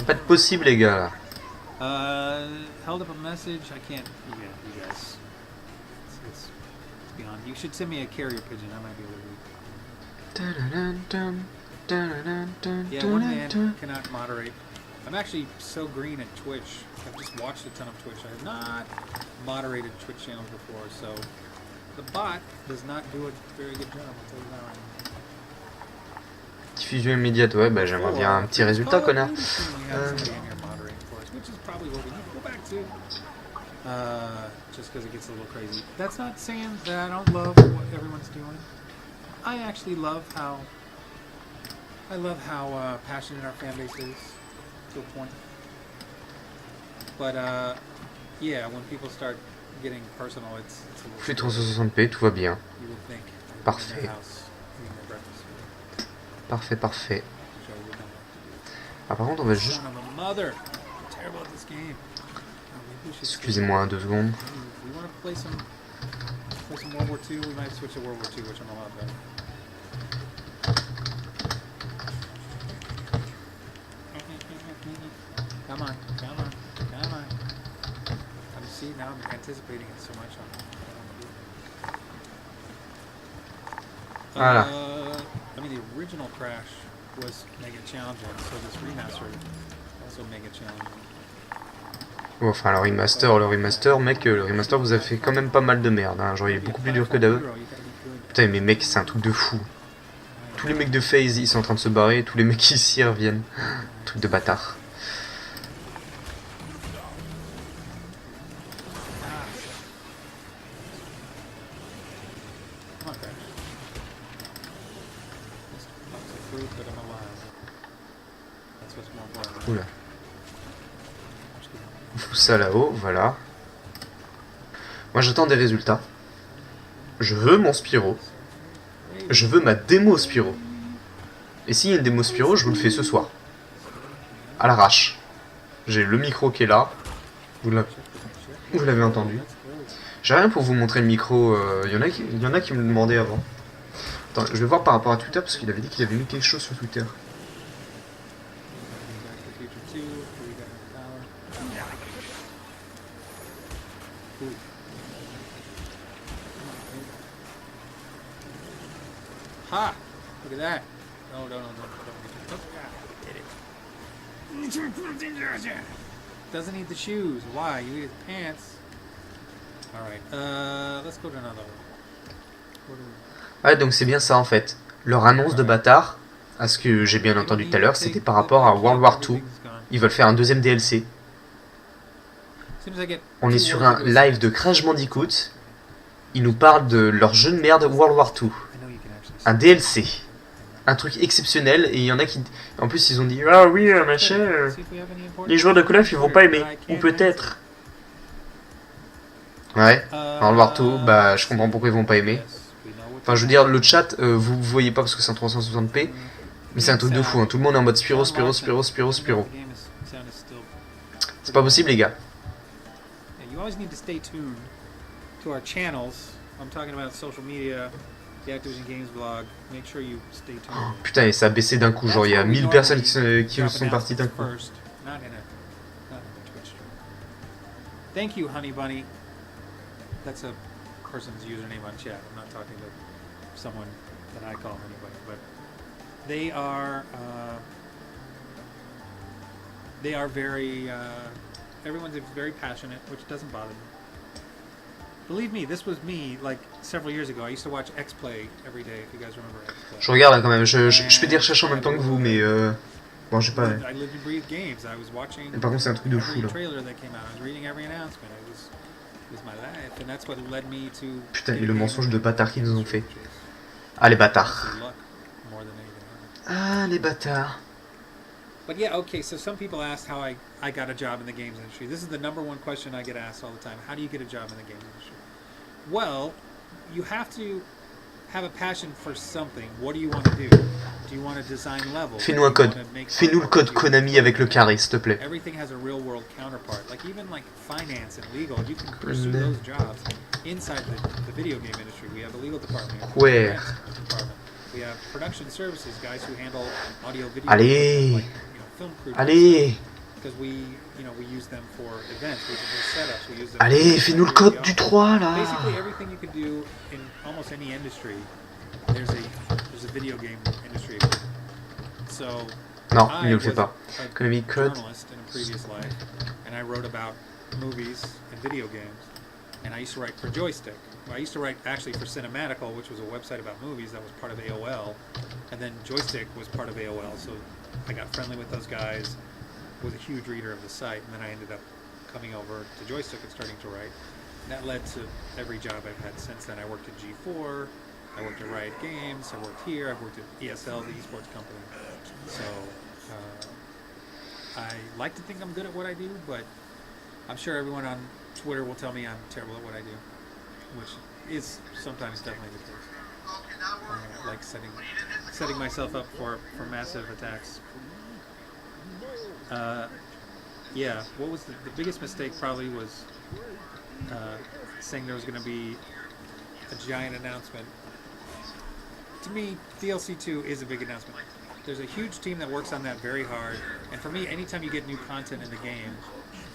Pas de possible, les gars, là. Held up a message. I can't. Yeah, you guys. It's beyond. You should send me a carrier pigeon. I might be able to read. Yeah, one man cannot moderate. I'm actually so green at Twitch. I've just watched a ton of Twitch. I have not moderated Twitch channels before, so the bot does not do a very good job. I'll tell you that right now. Diffusion immédiate, ouais, bah j'aimerais bien un petit résultat, connard. Just because it gets a little crazy. That's not saying that I don't love what everyone's doing. I actually love how passionate our fan base is to a point. But yeah, when people start getting personal, it's a little. Flux 360p, tout va bien. Parfait. Parfait, parfait. Ah, par contre, on va juste. Excusez-moi 2 secondes. Voilà. I mean, the original Crash was mega challenging, so this remaster also mega challenging. Enfin, le remaster, mec, le remaster vous a fait quand même pas mal de merde, hein. Genre il est beaucoup plus dur que d'avant. Putain, mais mec, c'est un truc de fou. Tous les mecs de FaZe, ils sont en train de se barrer, tous les mecs ici reviennent. Truc de bâtard. Oula. On fout ça là-haut, voilà. Moi j'attends des résultats. Je veux mon Spyro. Je veux ma démo Spyro. Et s'il y a une démo Spyro, je vous le fais ce soir. À l'arrache. J'ai le micro qui est là. Vous l'avez entendu. J'ai rien pour vous montrer le micro. Il y en a qui me le demandaient avant. Attends, je vais voir par rapport à Twitter parce qu'il avait dit qu'il avait mis quelque chose sur Twitter. Ha! Look at that. No. Doesn't need the shoes. Why? You need his pants. Alright, let's go to another one. Ouais, donc c'est bien ça en fait. Leur annonce de bâtard, à ce que j'ai bien entendu tout à l'heure, c'était par rapport à World War II. Ils veulent faire un deuxième DLC. On est sur un live de Crash Bandicoot. Ils nous parlent de leur jeu de merde World War II. Un DLC. Un truc exceptionnel. Et il y en a qui... En plus, ils ont dit « Ah oui, machin, les joueurs de Call of, ils vont pas aimer. Ou peut-être. » Ouais. World War II, bah je comprends pourquoi ils vont pas aimer. Enfin, je veux dire, le chat, vous voyez pas parce que c'est en 360p. Mais c'est un truc de fou, hein. Tout le monde est en mode Spyro. C'est pas possible, les gars. Oh, putain, et ça a baissé d'un coup. Genre, il y a 1000 personnes qui sont parties d'un coup. Thank you, Honey Bunny. That's a person's username on chat. I'm not talking to someone that I call Honey Bunny, but they are very. Everyone's very passionate, which doesn't bother me. Believe me, this was me like several years ago. I used to watch X-Play every day, if you guys remember X-Play. Je regarde hein, quand même, je fais des recherches en même temps que vous, mais bon, j'ai pas. I lived and breathed games. I was watching. Et par contre, c'est un truc de fou là. Putain, et le mensonge de bâtard qu'ils nous ont fait. Ah, les bâtards. Ah, les bâtards. But yeah, okay, so some people ask how I got a job in the games industry. This is the #1 question I get asked all the time. How do you get a job in the games industry? Well, you have to have a passion for something. What do you want to do? Do you want to design levels? Fais-nous un code. Fais-nous le code Konami avec le carré, s'il te plaît. Everything has a real world counterpart. Like even like finance and legal, you can pursue those jobs inside the video game industry. We have a legal department. Ouais. We have production services, guys who handle audio, video, Allez. like film crew. Allez. Because we use them for events, we use them for setups, we use them. Allez, fais-nous le code du 3 là. Basically, everything you can do in almost any industry, there's a video game industry. So. Non, il ne le fait pas. Economic code. Journalist in a previous life, and I wrote about movies and video games. And I used to write for Joystick. Well, I used to write actually for Cinematical, which was a website about movies that was part of AOL. And then Joystick was part of AOL, so I got friendly with those guys, was a huge reader of the site, and then I ended up coming over to Joystick and starting to write. And that led to every job I've had since then. I worked at G4, I worked at Riot Games, I worked here, I've worked at ESL, the esports company. So I like to think I'm good at what I do, but I'm sure everyone on Twitter will tell me I'm terrible at what I do, which is sometimes definitely the case. Like setting myself up for massive attacks. Yeah, what was the biggest mistake probably was saying there was going to be a giant announcement. To me, DLC 2 is a big announcement. There's a huge team that works on that very hard, and for me, anytime you get new content in the game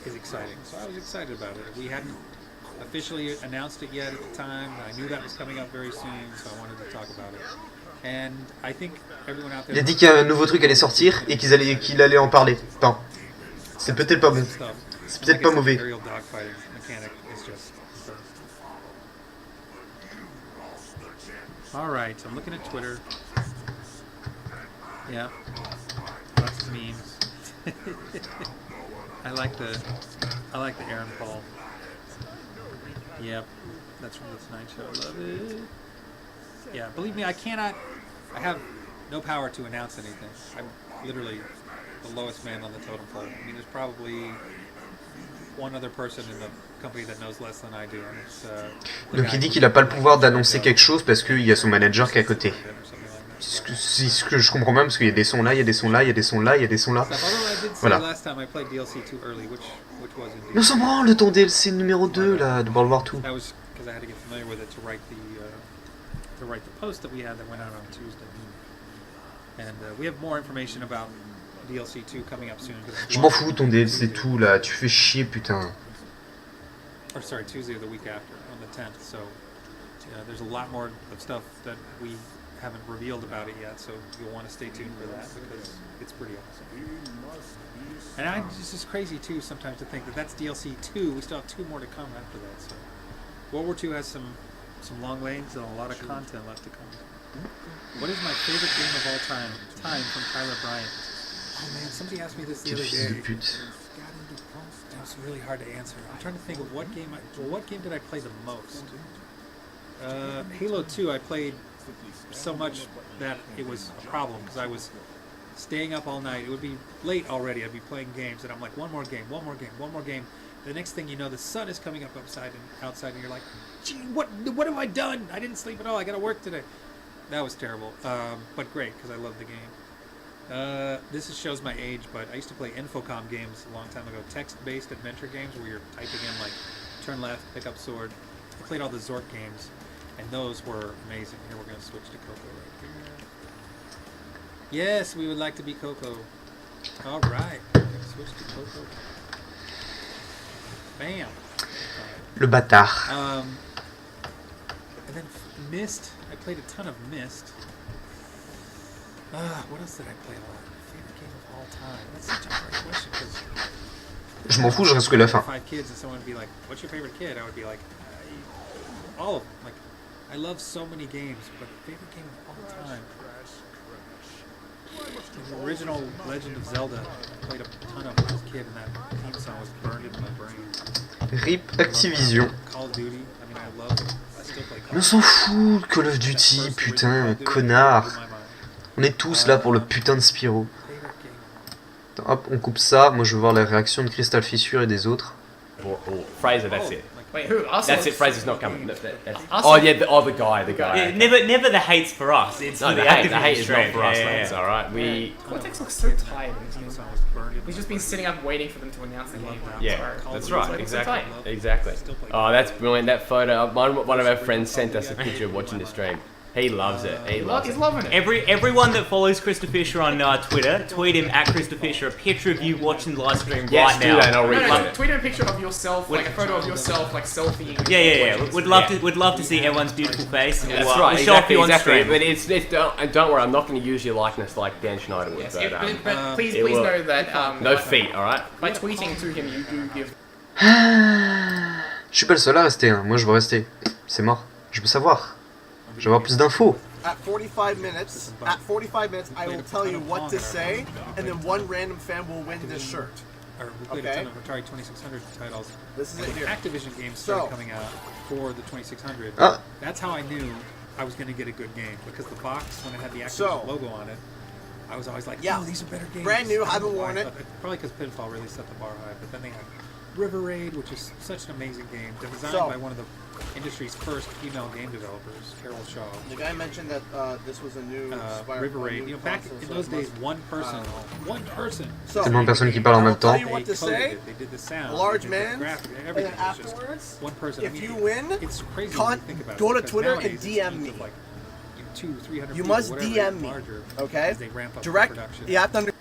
is exciting. So I was excited about it. We hadn't officially announced it yet at the time. I knew that was coming up very soon, so I wanted to talk about it. And I think everyone out there. Il a dit qu'il y a un nouveau truc allait sortir et qu'il allait en parler. Enfin, c'est peut-être pas bon. C'est peut-être pas mauvais. All right, I'm looking at Twitter. Yeah, lots of memes. I like the Aaron Paul. Yep, that's from the Tonight Show. Love it. Yeah, believe me, I have no power to announce anything. I'm literally the lowest man on the totem pole. I mean, there's probably one other person in the company that knows less than I do. And it's, donc il dit qu'il n'a pas le pouvoir d'annoncer quelque chose parce qu'il y a son manager qui est à côté. C'est ce que je comprends même parce qu'il y a des sons là, il y a des sons là, il y a des sons là, il y a des sons là. Voilà. Mais on s'en branle de ton DLC numéro 2 là, de World War 2. To write the post that we had that went out on Tuesday. And we have more information about DLC 2 coming up soon. Je m'en fous ton DLC tout là, tu fais chier putain. Or sorry, Tuesday or the week after, on the 10th. So there's a lot more of stuff that we haven't revealed about it yet, so you'll want to stay tuned for that because it's pretty awesome. And it's just crazy too sometimes to think that that's DLC 2. We still have 2 more to come after that. So World War 2 has some long lanes and a lot of content left to come. What is my favorite game of all time? Time from Tyler Bryant. Oh man, somebody asked me this the other day. That was really hard to answer. I'm trying to think of what game did I play the most? Halo 2 I played so much that it was a problem because I was staying up all night. It would be late already. I'd be playing games and I'm like, one more game. The next thing you know, the sun is coming up outside, and you're like, gee, what have I done? I didn't sleep at all. I got to work today. That was terrible, but great because I love the game. This shows my age, but I used to play Infocom games a long time ago, text-based adventure games where you're typing in like turn left, pick up sword. I played all the Zork games, and those were amazing. Here we're going to switch to Coco right here. Yes, we would like to be Coco. All right, switch to Coco. Bam. Le bâtard. And then Myst. I played a ton of Myst. What else did I play a lot? Favorite game of all time? That's such a hard question because Je m'en fous, je reste jusqu'à la fin. 5 kids and someone would be like, "What's your favorite kid?" I would be like, all of them. Like, I love so many games, but favorite game of all time. The original Legend of Zelda, I played a ton of when I was a kid, and that theme song was burned into my brain. RIP Activision. Call of Duty, I mean, I love it. I still play Call On s'en fout, Call of Duty, putain, connard. On est tous là pour le putain de Spyro. Attends, hop, on coupe ça. Moi, je veux voir la réaction de Crystal Fissure et des autres. Fraser, that's it. Wait, who? Us? That's it. Fraser's not coming. That's, Us? oh yeah, the guy. Yeah, never the hate's for us. It's No, for the the hate Activision is not stream. for us. Yeah, mate. yeah, It's yeah. all right. We Cortex looks so tired in this theme game. song was burned into We've just been sitting up waiting for them to announce the game. yeah, Sorry. that's Call of right. Duty. So tight. Exactly. Oh, that's brilliant. That photo. One of our friends sent us a picture of watching the stream. He loves it. He loves He's it. loving it. Everyone that follows Krista Fisher on Twitter, tweet him at Krista Fisher a picture of you watching the live stream Yes, right do now. that and I'll No, retweet no, it. tweet a picture of yourself, like a photo of yourself, like selfie. Yeah. We'd love to see everyone's beautiful face. And That's we'll, right, we'll show off exactly, you on exactly. stream. But don't worry, I'm not going to use your likeness like Dan Schneider would. Yes, But, but please it will. know that no feet, alright? by tweeting to him, you do give. Je suis pas le seul à rester, hein. Moi je veux rester. C'est mort. Je veux savoir. Je veux avoir plus d'infos. At 45 minutes, I will tell you what to say, and then one random fan will win this shirt. Or we played Okay. a ton of Atari 2600 titles. This is And it when here. Activision games started So- coming out for the 2600. Ah. That's how I knew I was going to get a good game, because the box, when it had the Activision So- logo on it, I was always like, Yeah. "Oh, these are better games." Brand new, I don't haven't know why worn I it. thought that- Probably because Pinfall really set the bar high. But then they had River Raid, which is such an amazing game, designed So- by one of the industry's first female game developers, Carol Shaw. The guy mentioned that this was a new Spyro, River Raid. new You know, back console, in so those it days, must- one person. So, Tellement de personnes qui parlent en I will même temps. tell you what They to coded say. it, they did the sound, large they did man, the graphic, and everything. then It's just afterwards, one person. if you win, it's crazy con- when you think about it, go to because Twitter and nowadays it's DM teams me. of like 200-300 You people, must whatever, DM me, larger, okay? as they ramp up Direct. the production. You have to understand.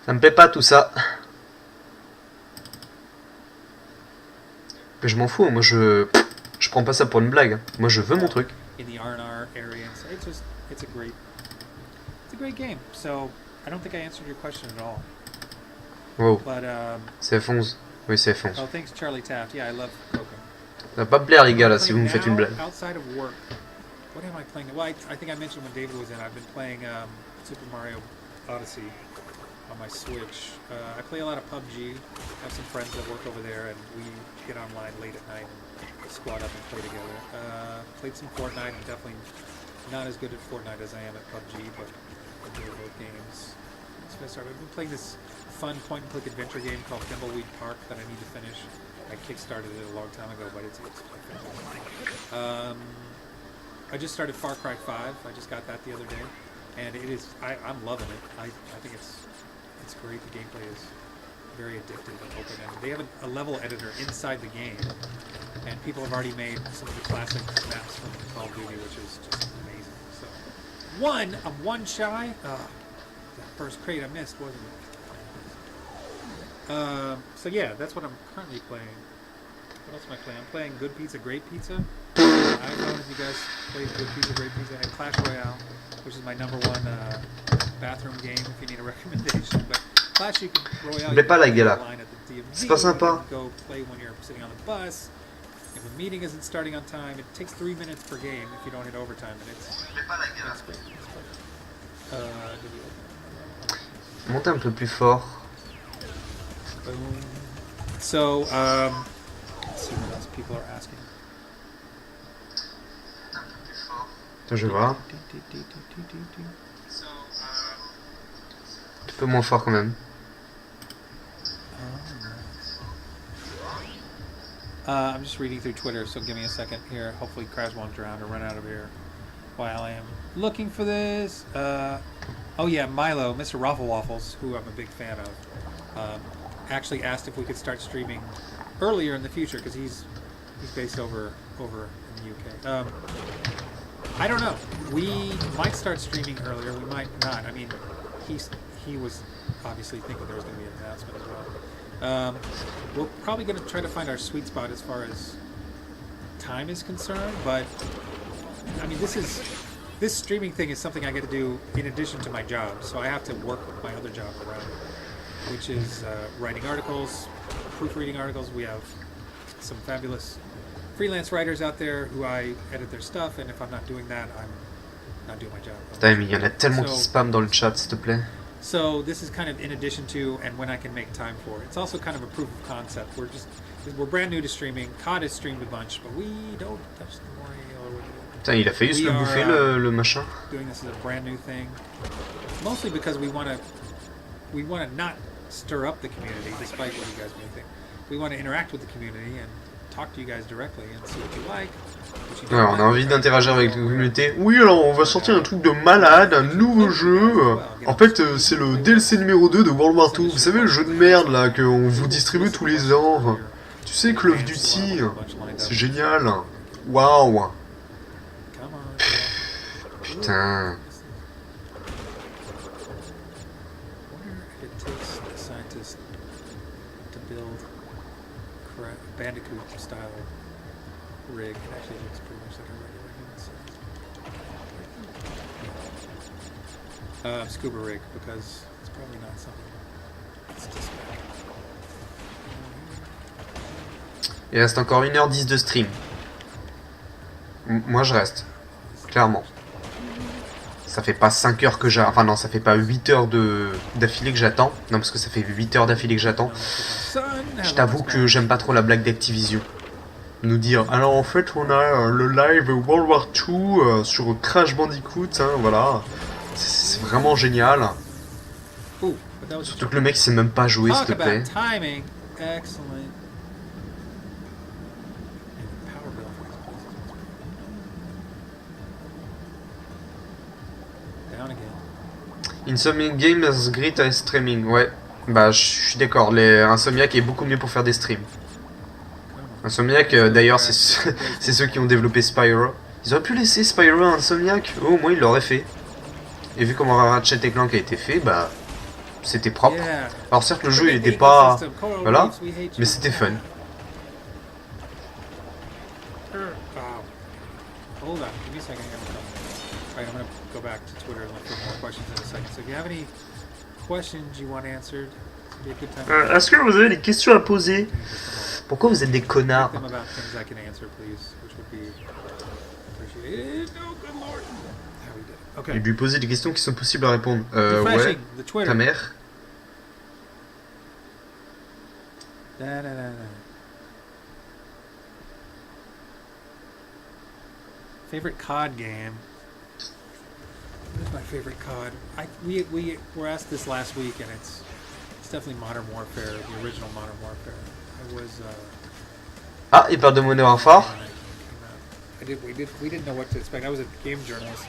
Ça me plaît pas tout ça. Mais je m'en fous, moi je prends pas ça pour une blague. Moi je veux mon truc. In the R&R area, and so it's a great game. So I don't think I answered your question at all. Wow, But c'est F11. Oui, c'est F11. oh, thanks Charlie Taft. Yeah, I love Coco. Ça va pas me plaire les gars là si vous me faites une blague. Outside of work, what am I playing? Well, I think I mentioned when David was in. I've been playing Super Mario Odyssey on my Switch. I play a lot of PUBG. I have some friends that work over there, and we get online late at night and squad up and play together. Played some Fortnite. I'm definitely not as good at Fortnite as I am at PUBG, but I do both games. So I started. I've been playing this fun point-and-click adventure game called Thimbleweed Park that I need to finish. I kickstarted it a long time ago, but it's I just started Far Cry 5. I just got that the other day, and it is. I'm loving it. I think it's great. The gameplay is very addictive and open-ended. They have a level editor inside the game, and people have already made some of the classic maps from Call of Duty, which is just amazing. So, I'm one shy. That first crate I missed, wasn't it? So yeah, that's what I'm currently playing. What else am I playing? I'm playing Good Pizza, Great Pizza. I don't know if you guys play Good Pizza, Great Pizza, and Clash Royale, which is my #1 bathroom game if you need a recommendation. But Clash Royale, Mais pas la gala. line at the DMV, C'est pas sympa. you can go play when you're sitting on the bus. If a meeting isn't starting on time, it takes 3 minutes per game if you don't hit overtime, and it's great. Montez un peu plus fort. So, let's see what else people are asking. Attends, je vais voir. Un peu moins fort quand même. I'm just reading through Twitter, so give me a second here. Hopefully Crash won't drown or run out of here while I am looking for this. Oh yeah, Milo, Mr. Raffle Waffles, who I'm a big fan of, actually asked if we could start streaming earlier in the future, because he's based over in the UK. I don't know. We might start streaming earlier. We might not. I mean, he was obviously thinking there was going to be an announcement as well. We're probably going to try to find our sweet spot as far as time is concerned, but I mean, this streaming thing is something I get to do in addition to my job, so I have to work my other job around it, which is writing articles, proofreading articles. We have some fabulous freelance writers out there who I edit their stuff, and if I'm not doing that, I'm not doing my job. Putain, mais il y en a tellement qui So- spam dans le chat, s'il te plaît. So this is kind of in addition to, and when I can make time for it. It's also kind of a proof of concept. We're brand new to streaming. COD has streamed a bunch, but we don't touch the Mario. Putain, il a failli se We le are, bouffer le machin. Doing this as a brand new thing, mostly because we want to not stir up the community, despite what you guys may think. We want to interact with the community and talk to you guys directly and see what you like. What you don't Ouais, on a like. envie d'interagir avec la communauté. Oui, alors on va sortir un truc de malade, un nouveau jeu. En fait, c'est le DLC numéro 2 de World War II. Vous savez, le jeu de merde là qu'on vous distribue tous les ans. Tu sais, Call of Duty, c'est génial. Waouh. putain. Wonder if it takes a scientist to build Bandicoot style rig. It actually looks pretty much like a regular human. Scuba rig, because it's probably not something. It's just. Il reste encore 1h10 de stream. Moi je reste. Clairement. Ça fait pas 5 heures que j'attends. Enfin non, ça fait pas 8 heures d'affilée que j'attends. Non, parce que ça fait 8 heures d'affilée que j'attends. Je t'avoue que j'aime pas trop la blague d'Activision. Nous dire, alors en fait on a le live World War II sur Crash Bandicoot, hein, voilà. C'est vraiment génial. Surtout que le mec sait même pas jouer, s'il te plaît. Timing. Excellent. Insomniac Games is great at streaming, ouais. Bah je suis d'accord, Insomniac est beaucoup mieux pour faire des streams. Insomniac, d'ailleurs, c'est ceux qui ont développé Spyro. Ils auraient pu laisser Spyro à Insomniac, au moins ils l'auraient fait. Et vu comment Ratchet & Clank a été fait, bah c'était propre. Alors certes le jeu il était pas... Voilà, mais c'était fun. Hold on, give me a second here. Alright, I'm gonna go back to Twitter and look for more questions in a second. So if you have any questions you want answered, it'd be a good time. Est-ce que vous avez des questions à poser? Pourquoi vous êtes des connards? Them about things I can answer, please, which would be appreciated. Oh, good lord. How we did. Okay. Et lui poser des questions qui sont possibles à répondre. Ouais. Refreshing the Twitter. Ta mère? Da, da, da, da. Favorite COD game. What is my favorite COD? We were asked this last week, and it's definitely Modern Warfare, the original Modern Warfare. I was. Ah, il parle de Modern Warfare. We didn't know what to expect. I was a game journalist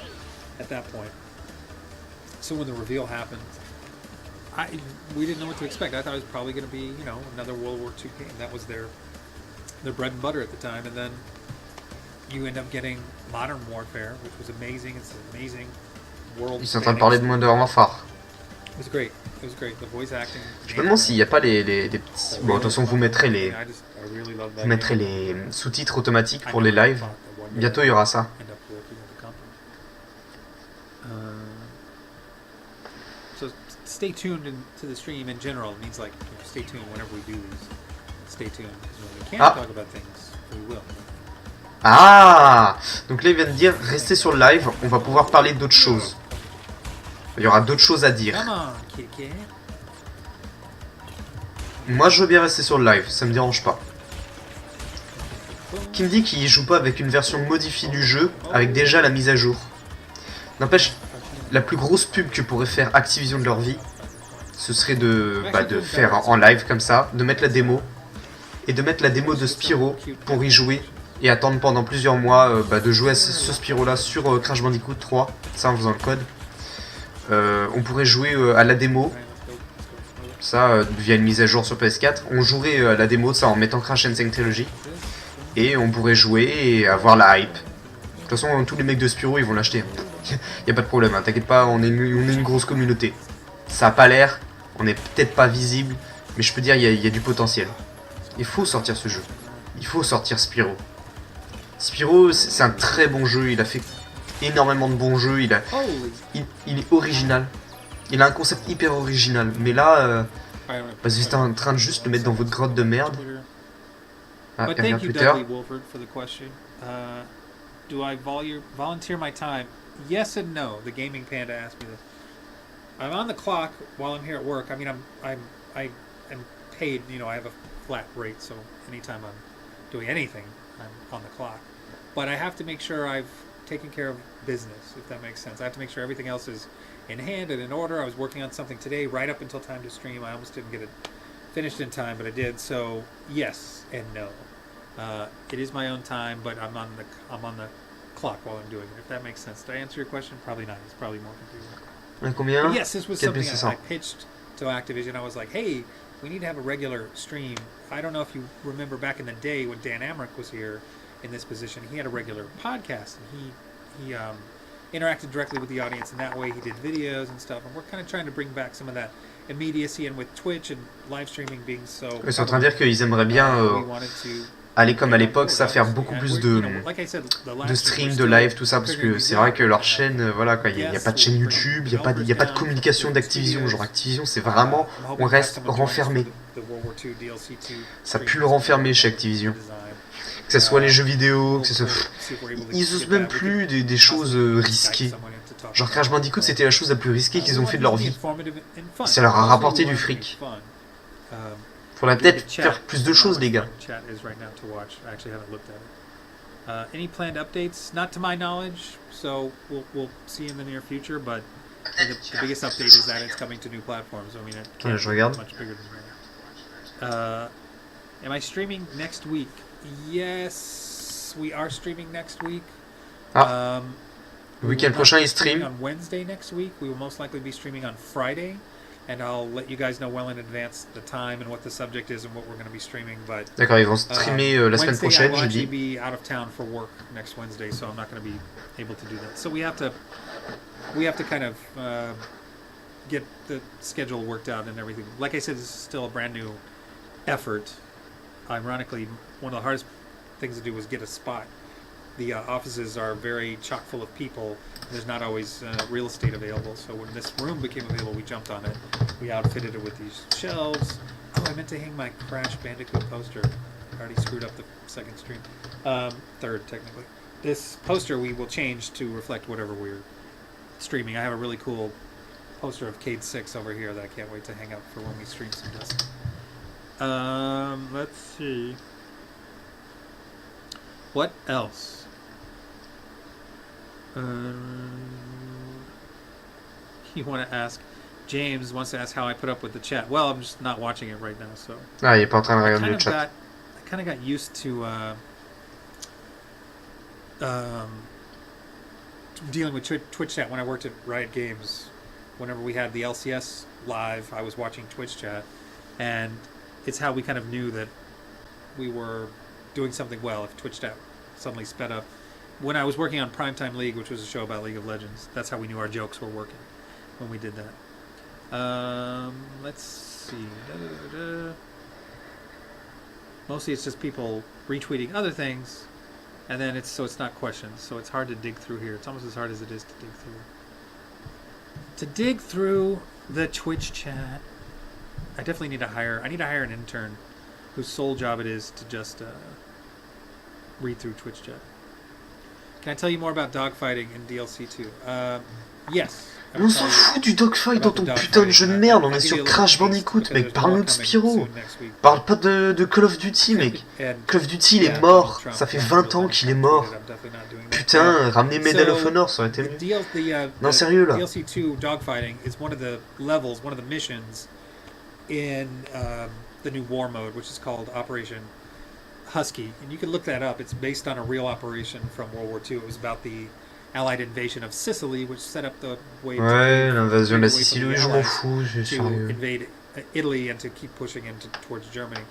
at that point. So when the reveal happened, we didn't know what to expect. I thought it was probably going to be, another World War II game. That was their bread and butter at the time, and then you end up getting Modern Warfare, which was amazing. It's an amazing world. Ils sont en train de parler de Modern Warfare. It was great. It was great. The voice acting. Je me demande s'il n'y a pas les petits... Bon, de toute façon, vous mettrez les sous-titres automatiques pour les lives. Bientôt, il y aura ça. So stay tuned to the stream in general. It means like stay tuned whenever we do these. Stay tuned. Because when we can't talk about things, we will. Ah! Donc là, il vient de dire, restez sur le live, on va pouvoir parler d'autres choses. Il y aura d'autres choses à dire. Moi, je veux bien rester sur le live, ça me dérange pas. Qui me dit qu'il joue pas avec une version modifiée du jeu, avec déjà la mise à jour. N'empêche, la plus grosse pub que pourrait faire Activision de leur vie, ce serait de faire en live comme ça, de mettre la démo, et de mettre la démo de Spyro pour y jouer, et attendre pendant plusieurs mois de jouer à ce Spyro là sur Crash Bandicoot 3, ça en faisant le code. On pourrait jouer à la démo, ça via une mise à jour sur PS4, on jouerait à la démo ça en mettant Crash and Sing Trilogy, et on pourrait jouer et avoir la hype. De toute façon tous les mecs de Spyro ils vont l'acheter, y a pas de problème, hein. T'inquiète pas, on est une grosse communauté. Ça a pas l'air, on est peut-être pas visible, mais je peux dire il y a du potentiel. Il faut sortir ce jeu, il faut sortir Spyro. Spyro, c'est un très bon jeu, il a fait énormément de bons jeux, il est original. Il a un concept hyper original, mais là, vous êtes en train de juste le mettre dans votre grotte de merde. Ah, But rien thank you, plus tard. Dudley Wolford, for the question. Do I volunteer my time? Yes and no. The Gaming Panda asked me this. I'm on the clock while I'm here at work. I mean, I am paid. I have a flat rate, so anytime I'm doing anything, I'm on the clock. But I have to make sure I've taken care of business, if that makes sense. I have to make sure everything else is in hand and in order. I was working on something today, right up until time to stream. I almost didn't get it finished in time, but I did. So yes and no. It is my own time, but I'm on the clock while I'm doing it. If that makes sense. Did I answer your question? Probably not. It's probably more confusing. Combien? But yes, this was something 4600. I pitched to Activision. I was like, hey, we need to have a regular stream. I don't know if you remember back in the day when Dan Amrick was here in this position. He had a regular podcast, and interacted directly with the audience, and that way he did videos and stuff. And we're kind of trying to bring back some of that immediacy, and with Twitch and live streaming being so. Ils sont en train de dire qu'ils aimeraient bien we wanted to aller comme à l'époque, ça faire beaucoup plus de stream, de live, tout ça, parce que c'est vrai que leur chaîne, voilà quoi, il n'y a pas de chaîne YouTube, il n'y a pas de communication d'Activision. Genre Activision, c'est vraiment, on reste renfermé. Ça pue le renfermer chez Activision. Que ce soit les jeux vidéo, que ce soit... Ils osent même plus des choses risquées. Genre Crash Bandicoot, c'était la chose la plus risquée qu'ils ont fait de leur vie. Ça leur a rapporté du fric. Faudrait peut-être faire plus de choses, les gars. Any planned updates? Not to my knowledge, so we'll see in the near future. But the biggest update is that it's coming to new platforms. I mean, it can't je regarde. be much bigger than right now. Am I streaming next week? Yes, we are streaming next week. Le week-end prochain, ils stream. On Wednesday next week, we will most likely be streaming on Friday. And I'll let you guys know well in advance the time and what the subject is and what we're going to be streaming. But d'accord, ils vont streamer la semaine prochaine, Wednesday, jeudi. I'll actually be out of town for work next Wednesday, so I'm not going to be able to do that. So we have to kind of get the schedule worked out and everything. Like I said, this is still a brand new effort. Ironically, one of the hardest things to do was get a spot. The offices are very chock full of people. There's not always real estate available. So when this room became available, we jumped on it. We outfitted it with these shelves. Oh, I meant to hang my Crash Bandicoot poster. I already screwed up the second stream. Third, technically. This poster we will change to reflect whatever we're streaming. I have a really cool poster of Cade 6 over here that I can't wait to hang up for when we stream some Dust. Let's see. What else? You want to ask? James wants to ask how I put up with the chat. Well, I'm just not watching it right now, so. Ah, il est pas en train de regarder le chat. I kind of got used to dealing with Twitch chat when I worked at Riot Games. Whenever we had the LCS live, I was watching Twitch chat, and it's how we kind of knew that we were doing something well if Twitch chat suddenly sped up. When I was working on Primetime League, which was a show about League of Legends, that's how we knew our jokes were working when we did that. Let's see. Mostly it's just people retweeting other things, and then it's not questions, so it's hard to dig through here. It's almost as hard as it is to dig through. To dig through the Twitch chat, I definitely need to hire an intern whose sole job it is to just read through Twitch chat. Can I tell you more about dogfighting in DLC 2? Yes. On s'en fout du dogfight dans ton putain de jeu de merde, on est sur Crash Bandicoot, mec, parle-nous de Spyro. Parle pas de Call of Duty, mec. Call of Duty, il est mort, ça fait 20 ans qu'il est mort. Putain, ramener Medal of Honor, ça aurait été mieux. Non, sérieux, là. DLC 2 dogfighting is one of the levels, one of the missions in the new war mode, which is called Operation Husky, and you can look that up. It's based on a real operation from World War II. It was about the Allied invasion of Sicily, which set up the way l'invasion de la Sicile, je m'en fous, je suis to sérieux. invade Italy and to keep pushing towards Germany.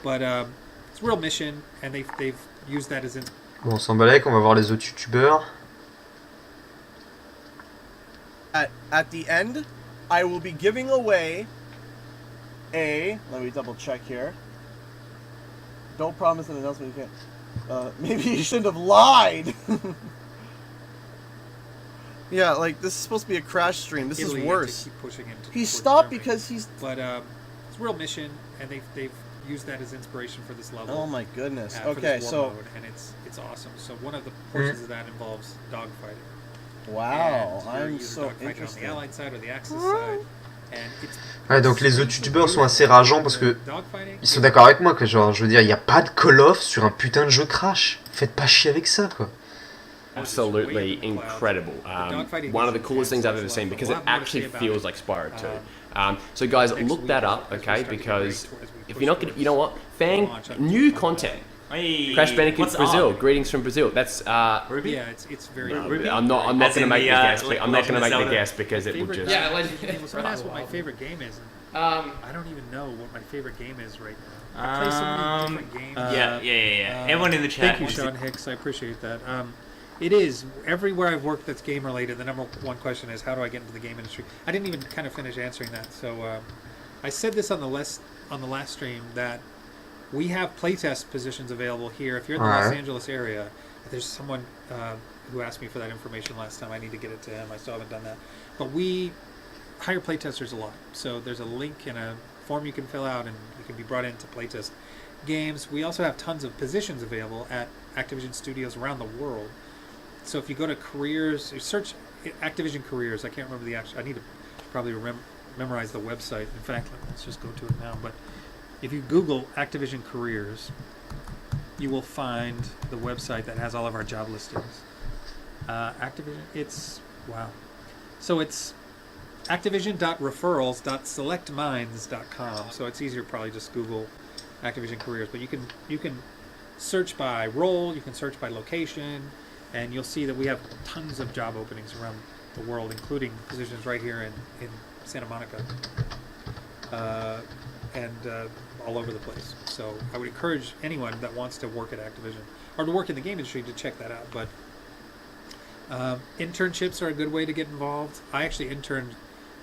But it's a real mission, and they've used that as in. Bon, on s'en balèque, on va voir les autres youtubeurs. At the end, I will be giving away let me double check here. Don't promise an announcement you can't. Maybe you shouldn't have lied. Yeah, like this is supposed to be a Crash stream. This Italy is worse. to keep pushing He towards stopped Germany. because he's. But it's a real mission, and they've used that as inspiration for this level. Oh my goodness. For Okay, this so. war mode, and it's awesome. So one of the portions of that involves dogfighting. Wow, And you're I'm either so dogfighting interested. on the Allied side or the Axis side. And it's Ouais, donc les autres youtubeurs sont assez rageants parce que dogfighting, ils sont d'accord avec moi que genre, je veux dire, il y a pas de Call of sur un putain de jeu Crash. Faites pas chier avec ça, quoi. Absolutely incredible. One of the coolest things I've ever seen because it actually feels like Spyro 2. So guys, look that up, okay? Because if you're not gonna, you know what? New content. Hey, Crash Bandicoot what's Brazil. up? Greetings from Brazil. That's Ruby? yeah, it's very. Ruby? I'm not As gonna in make the, the guess. like, I'm not gonna make Legend of the Zelda? guess because it would just. Yeah, like. Someone asked what my favorite game is. I don't even know what my favorite game is right now. I play so many different games. Yeah. Everyone in the chat. Thank you, wants to- Sean Hicks. I appreciate that. It is. Everywhere I've worked that's game related, the number one question is, how do I get into the game industry? I didn't even kind of finish answering that. So I said this on the last stream that we have playtest positions available here. If you're in the Los Angeles area, there's someone who asked me for that information last time. I need to get it to him. I still haven't done that. But we hire playtesters a lot. So there's a link and a form you can fill out, and you can be brought in to playtest games. We also have tons of positions available at Activision studios around the world. So if you go to careers, you search Activision careers. I can't remember the actual. I need to probably memorize the website. In fact, let's just go to it now. But if you Google Activision careers, you will find the website that has all of our job listings. Activision, it's wow. So it's activision.referrals.selectminds.com. So it's easier probably just Google Activision careers. But you can search by role, you can search by location, and you'll see that we have tons of job openings around the world, including positions right here in Santa Monica and all over the place. So I would encourage anyone that wants to work at Activision or to work in the game industry to check that out. But internships are a good way to get involved. I actually interned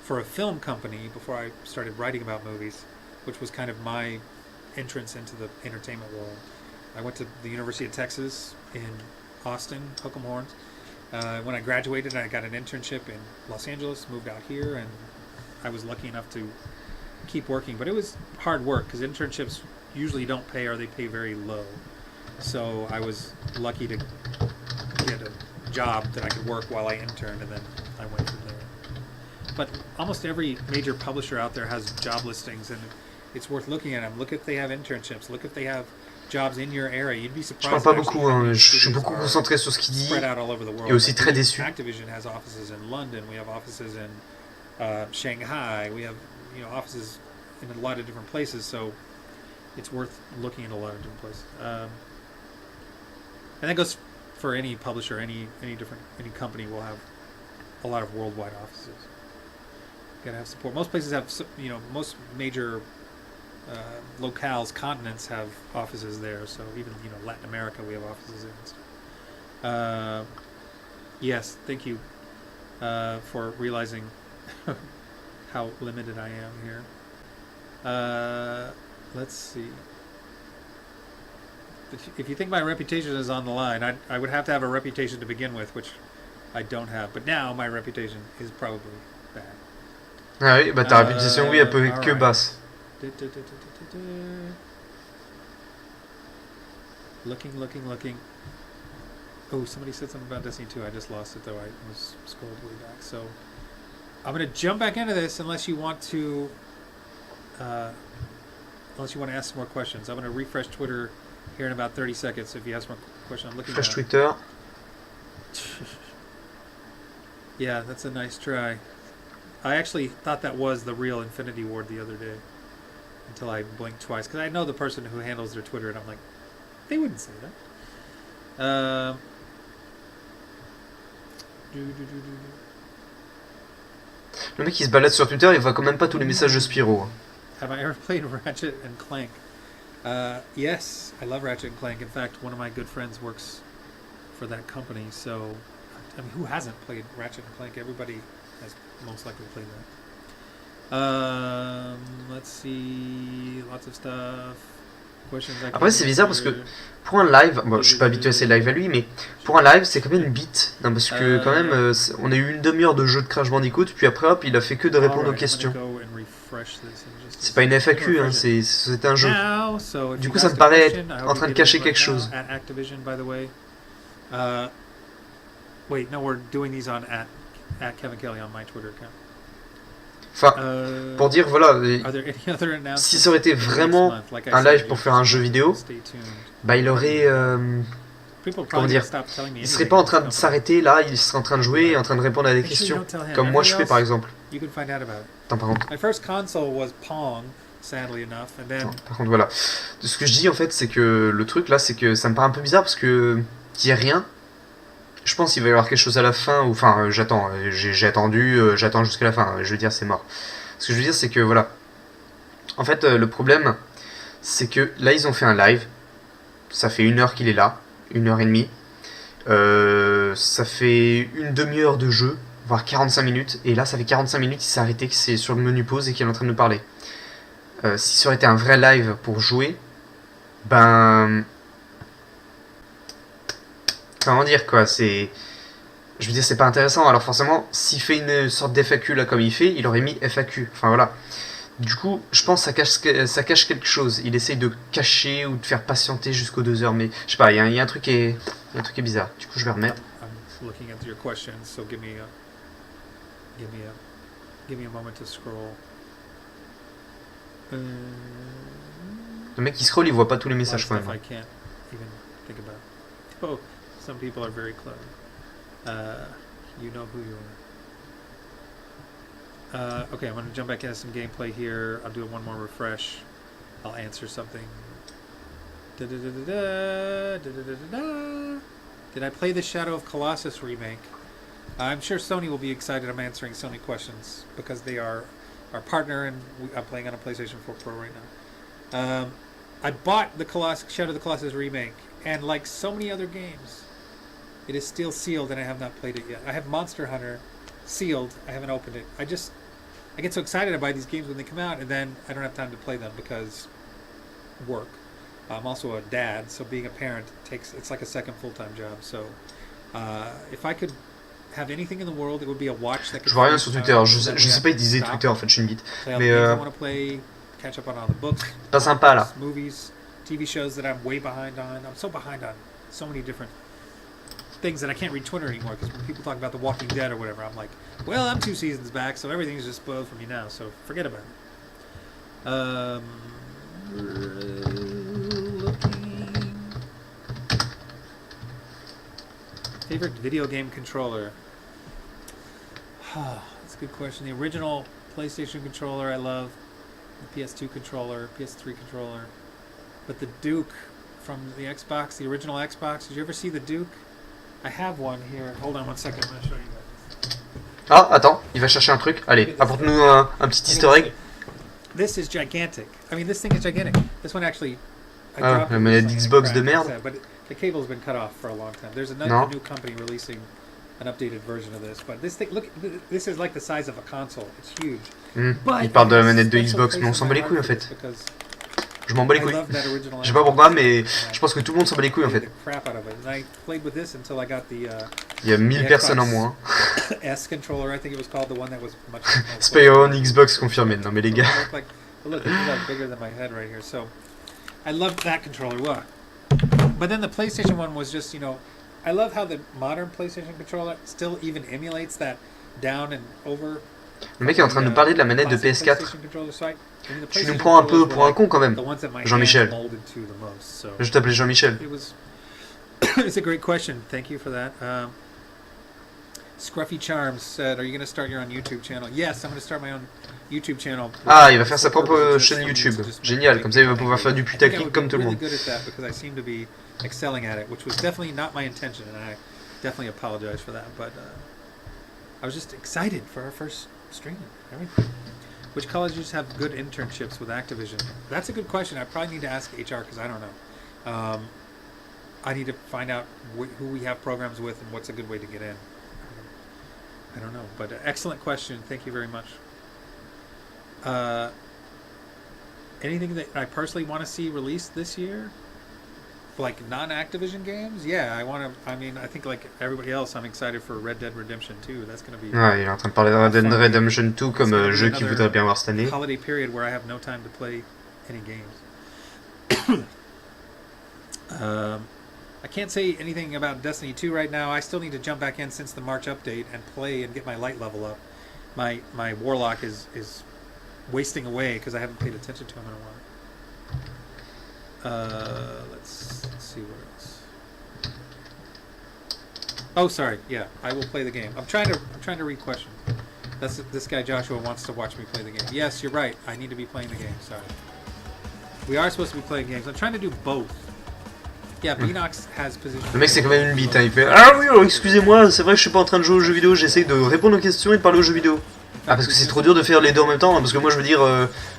for a film company before I started writing about movies, which was kind of my entrance into the entertainment world. I went to the University of Texas in Austin, Hook'em Horns. When I graduated, I got an internship in Los Angeles, moved out here, and I was lucky enough to keep working. But it was hard work because internships usually don't pay, or they pay very low. So I was lucky to get a job that I could work while I interned, and then I went from there. But almost every major publisher out there has job listings, and it's worth looking at them. Look if they have internships. Look if they have jobs in your area. You'd be surprised. Je parle pas beaucoup, hein. Je suis beaucoup concentré sur ce qu'il dit et aussi très déçu. Activision has offices in London. We have offices in Shanghai. We have offices in a lot of different places. So it's worth looking at a lot of different places. And that goes for any publisher, any company will have a lot of worldwide offices. You gotta have support. Most places have, most major locales, continents have offices there. So even Latin America, we have offices there and stuff. Yes, thank you for realizing how limited I am here. Let's see. If you think my reputation is on the line, I would have to have a reputation to begin with, which I don't have. But now my reputation is probably bad. Ah oui, bah ta réputation, oui, elle peut être que basse. Looking. Oh, somebody said something about Destiny 2. I just lost it, though. I was scrolled way back. So I'm going to jump back into this unless you want to ask some more questions. I'm going to refresh Twitter here in about 30 seconds. If you have some more questions, I'm looking Refresh at Twitter. Yeah, that's a nice try. I actually thought that was the real Infinity Ward the other day until I blinked twice, because I know the person who handles their Twitter, and I'm like, they wouldn't say that. Le mec il se balade sur Twitter, il voit quand même pas tous les messages de Spyro. Have I ever played Ratchet and Clank? Yes, I love Ratchet and Clank. In fact, one of my good friends works for that company, so I mean, who hasn't played Ratchet and Clank? Everybody has most likely played that. Let's see, lots of stuff. Après c'est bizarre parce que pour un live, bon je suis pas habitué à ces lives à lui, mais pour un live c'est quand même une bite. Non, parce que quand même on a eu une demi-heure de jeu de Crash Bandicoot, puis après hop il a fait que de répondre aux questions. C'est pas une FAQ, hein, c'est un jeu. Du coup ça me paraît être en train de cacher quelque chose. Wait, no, we're doing these on at Kevin Kelly on my Twitter account. Enfin, pour dire, voilà, si ça aurait été vraiment un live pour faire un jeu vidéo, bah il aurait, comment dire, il serait pas en train de s'arrêter là, il serait en train de jouer, en train de répondre à des questions, comme moi je fais par exemple. Attends, par contre. Par contre, voilà. Ce que je dis en fait, c'est que le truc là, c'est que ça me paraît un peu bizarre parce que qu'il y ait rien. Je pense qu'il va y avoir quelque chose à la fin, ou enfin j'attends, j'ai attendu, j'attends jusqu'à la fin, je veux dire c'est mort. Ce que je veux dire c'est que voilà, en fait le problème c'est que là ils ont fait un live, ça fait 1 heure qu'il est là, 1 heure et demie, Ça fait une demi-heure de jeu, voire 45 minutes, et là ça fait 45 minutes qu'il s'est arrêté, que c'est sur le menu pause et qu'il est en train de nous parler. Si ça aurait été un vrai live pour jouer, ben... Comment dire quoi, c'est... Je veux dire, c'est pas intéressant, alors forcément, s'il fait une sorte d'FAQ là comme il fait, il aurait mis FAQ, enfin voilà. Du coup, je pense que ça cache quelque chose. Il essaye de cacher ou de faire patienter jusqu'aux 2 heures, mais je sais pas, il y a un truc qui est bizarre. Du coup, je vais remettre. I'm looking at your questions, so give me a moment to scroll. Le mec qui scroll, il voit pas tous les messages quand même. I can't even think about. Oh, some people are very clever. You know who you are. Okay, I'm going to jump back into some gameplay here. I'll do one more refresh. I'll answer something. Did I play the Shadow of Colossus remake? I'm sure Sony will be excited I'm answering Sony questions because they are our partner and I'm playing on a PlayStation 4 Pro right now. I bought the Shadow of the Colossus remake, and like so many other games, it is still sealed and I have not played it yet. I have Monster Hunter sealed. I haven't opened it. I get so excited to buy these games when they come out, and then I don't have time to play them because work. I'm also a dad, so being a parent it's like a second full-time job. So if I could have anything in the world, it would be a watch that could... Je vois rien sur Twitter. Je sais pas utiliser Twitter en fait. Je suis une bite. Mais catch up on all the books, pas sympa là. Movies, TV shows that I'm way behind on. I'm so behind on so many different things that I can't read Twitter anymore because when people talk about The Walking Dead or whatever, I'm like, well, I'm 2 seasons back, so everything's just spoiled for me now, so forget about it. Looking. Favorite video game controller? That's a good question. The original PlayStation controller I love, the PS2 controller, PS3 controller, but the Duke from the Xbox, the original Xbox, did you ever see the Duke? I have one here. Hold on one second, I'm going to show you guys. Ah, attends, il va chercher un truc. Allez, apporte-nous un petit easter egg. This is gigantic. I mean, this thing is gigantic. This one actually... Ah, la manette d'Xbox de merde. But the cable's been cut off for a long time. There's another new company releasing an updated version of this. But this thing, look, this is like the size of a console. It's huge. Il parle de la manette de Xbox, mais on s'en bat les couilles en fait. Je m'en bats les couilles. Je sais pas pourquoi, mais je pense que tout le monde s'en bat les couilles en fait. Il y a 1000 personnes en moins. Spyro on Xbox confirmé. Non mais les gars. I loved that controller. What? But then the PlayStation one was just, I love how the modern PlayStation controller still even emulates that down and over. Le mec est en train de nous parler de la manette de PS4. Tu nous prends un peu pour un con quand même, Jean-Michel. Je t'appelais Jean-Michel. It's a great question. Thank you for that. Scruffy Charms said, "Are you going to start your own YouTube channel?" Yes, I'm going to start my own YouTube channel. Ah, il va faire sa propre chaîne YouTube. Génial, comme ça il va pouvoir faire du putaclic comme tout le monde. Good at that because I seem to be excelling at it, which was definitely not my intention, and I definitely apologize for that. But I was just excited for our first stream. Everything. Which colleges have good internships with Activision? That's a good question. I probably need to ask HR because I don't know. I need to find out who we have programs with and what's a good way to get in. I don't know, but excellent question. Thank you very much. Anything that I personally want to see released this year? Like non-Activision games? Yeah, I think like everybody else, I'm excited for Red Dead Redemption 2. That's going to be... Ouais, il est en train de parler de Red Dead Redemption 2 comme jeu qu'il voudrait bien voir cette année. Holiday period where I have no time to play any games. I can't say anything about Destiny 2 right now. I still need to jump back in since the March update and play and get my light level up. My Warlock is wasting away because I haven't paid attention to him in a while. Let's see what else. Oh, sorry. Yeah, I will play the game. I'm trying to read questions. This guy Joshua wants to watch me play the game. Yes, you're right. I need to be playing the game. Sorry. We are supposed to be playing games. I'm trying to do both. Yeah, Binox has position. Le mec c'est quand même une bite, hein. Il fait ah oui, excusez-moi, c'est vrai que je suis pas en train de jouer aux jeux vidéo, j'essaie de répondre aux questions et de parler aux jeux vidéo. Ah parce que c'est trop dur de faire les deux en même temps, hein, parce que moi je veux dire,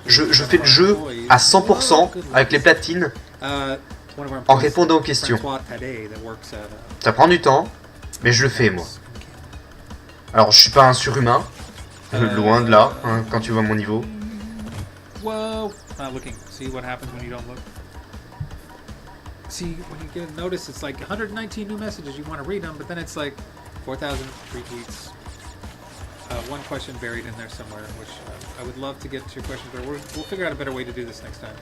je fais le jeu à 100% avec les platines. one of our en employees, répondant aux questions. François Tadé, that works at, Ça prend du temps, mais je le fais moi. Alors je suis pas un surhumain, loin de là, hein, quand tu vois mon niveau. Whoa! Not looking. See what happens when you don't look. See, when you get a notice, it's like 119 new messages. You want to read them, but then it's like 4,000 retweets. One question buried in there somewhere, which I would love to get to your questions, but we'll figure out a better way to do this next time.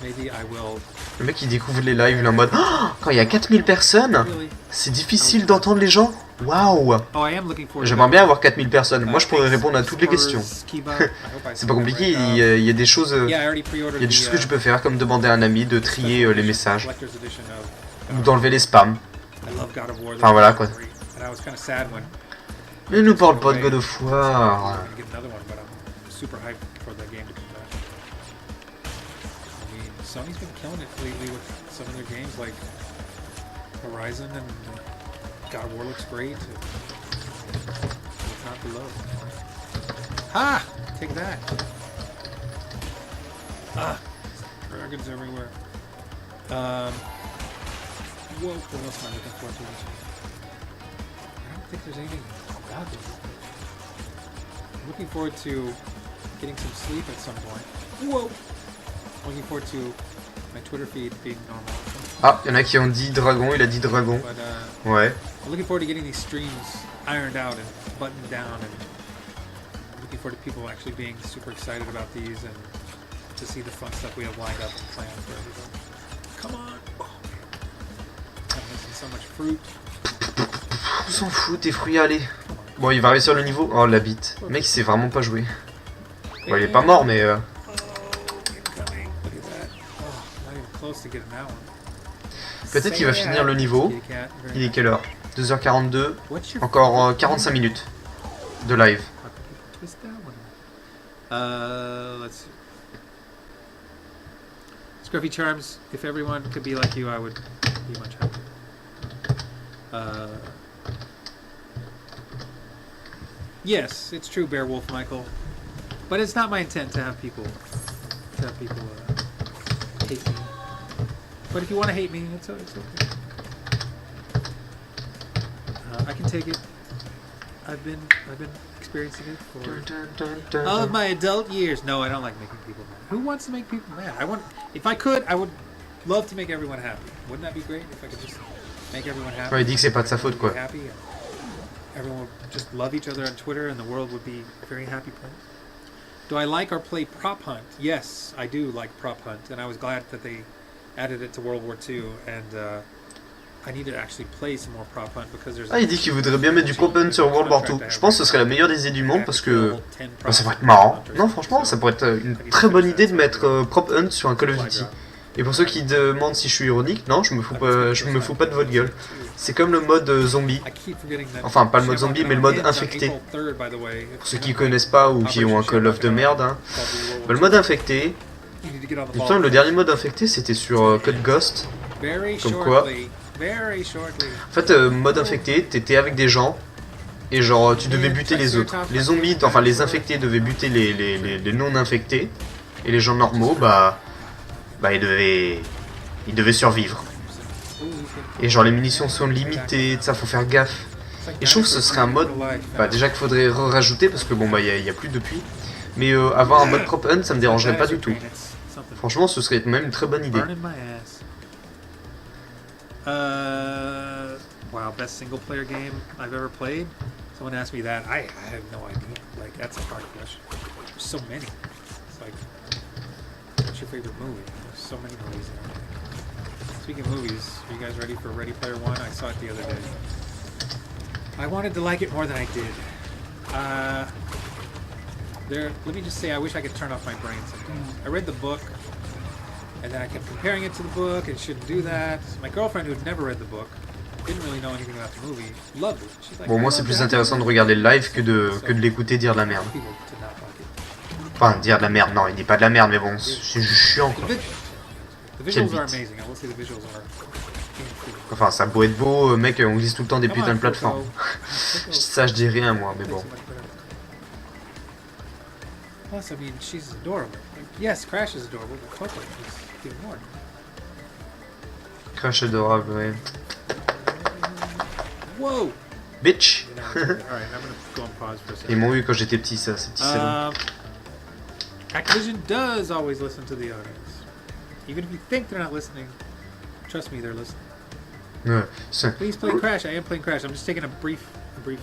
Maybe I will. Le mec il découvre les lives, il est en mode oh, quand il y a 4000 personnes, Really? c'est difficile d'entendre les gens. Waouh! Oh, I am looking forward to J'aimerais that. bien avoir 4000 personnes. Moi je pourrais répondre à toutes les questions. C'est pas compliqué, il y a des choses, il y a des choses que tu peux faire, comme demander à un ami de trier les messages, ou d'enlever les spams. Enfin voilà quoi. Ne nous parle pas de God of War. Sony's been killing it lately with some of their games like Horizon and God of War looks great. It's not below. Ha! Take that. Ah! Dragons everywhere. Whoa, what else am I looking forward to? I don't think there's anything about this. I'm looking forward to getting some sleep at some point. Whoa! Looking forward to my Twitter feed being normal. Ah, il y en a qui ont dit dragon, il a dit dragon. But, Ouais. I'm looking forward to getting these streams ironed out and buttoned down, and looking forward to people actually being super excited about these and to see the fun stuff we have lined up and planned for everybody. Come on! Oh, man. I'm missing so much fruit. On s'en fout, tes fruits, allez. Bon, il va réussir le niveau. Oh, la bite. Le mec, il sait vraiment pas jouer. Bon, il est pas mort, mais... Peut-être qu'il va finir le niveau. Il est quelle heure? 2h42. Encore 45 minutes de live. Let's see. Scruffy Charms, if everyone could be like you, I would be much happier. Yes, it's true, Bearwolf Michael. But it's not my intent to have people hate me. But if you want to hate me, it's okay. I can take it. I've been experiencing it for all of my adult years. No, I don't like making people mad. Who wants to make people mad? If I could, I would love to make everyone happy. Wouldn't that be great if I could just make everyone happy? Ouais, il dit que c'est pas de sa faute quoi. Happy and everyone would just love each other on Twitter, and the world would be a very happy place. Do I like or play Prop Hunt? Yes, I do like Prop Hunt, and I was glad that they added it to World War II, and I need to actually play some more Prop Hunt because there's. Ah, il dit qu'il voudrait bien mettre du Prop Hunt sur World War II. Je pense que ce serait la meilleure des idées du monde parce que ça pourrait être marrant. Non, franchement, ça pourrait être une très bonne idée de mettre Prop Hunt sur un Call of Duty. Et pour ceux qui demandent si je suis ironique, non, je me fous pas de votre gueule. C'est comme le mode zombie. Enfin, pas le mode zombie, mais le mode infecté. Pour ceux qui connaissent pas ou qui ont un Call of de merde, hein. Bah, le mode infecté. Putain, le dernier mode infecté, c'était sur Code Ghost. Comme quoi. En fait, mode infecté, t'étais avec des gens. Et genre, tu devais buter les autres. Les zombies, enfin les infectés devaient buter les non-infectés. Et les gens normaux, bah ils devaient survivre. Et genre les munitions sont limitées, ça faut faire gaffe. Et je trouve que ce serait un mode, déjà qu'il faudrait rajouter parce que bon bah y a plus depuis. Mais avoir un mode Prop Hunt ça me dérangerait pas du tout. Franchement ce serait même une très bonne idée. Wow, best single player game I've ever played? Someone asked me that. I have no idea. Like that's a hard question. There's so many. It's like what's your favorite movie? There's so many movies in there. Speaking of movies, are you guys ready for Ready Player One? I saw it the other day. I wanted to like it more than I did. Let me just say, I wish I could turn off my brain sometimes. I read the book, and then I kept comparing it to the book, and shouldn't do that. My girlfriend, who had never read the book, didn't really know anything about the movie, loved it. She's like, bon, moi c'est plus intéressant de regarder le live que de l'écouter dire de la merde. Enfin, dire de la merde, non, il dit pas de la merde, mais bon, c'est juste chiant quoi. Enfin, ça a beau être beau, mec, on glisse tout le temps des putains de plateformes. Ça, je dis rien moi, mais bon. Plus, I mean, she's adorable. Like, yes, Crash is adorable, but Coco is even more. Crash adorable, ouais. Whoa! Bitch! All right, I'm gonna go on pause for a second. Ils m'ont eu quand j'étais petit, ça, ces petits salauds. Activision does always listen to the audience. Even if you think they're not listening, trust me, they're listening. Ouais, c'est... Please play Crash. I am playing Crash. I'm just taking a brief break.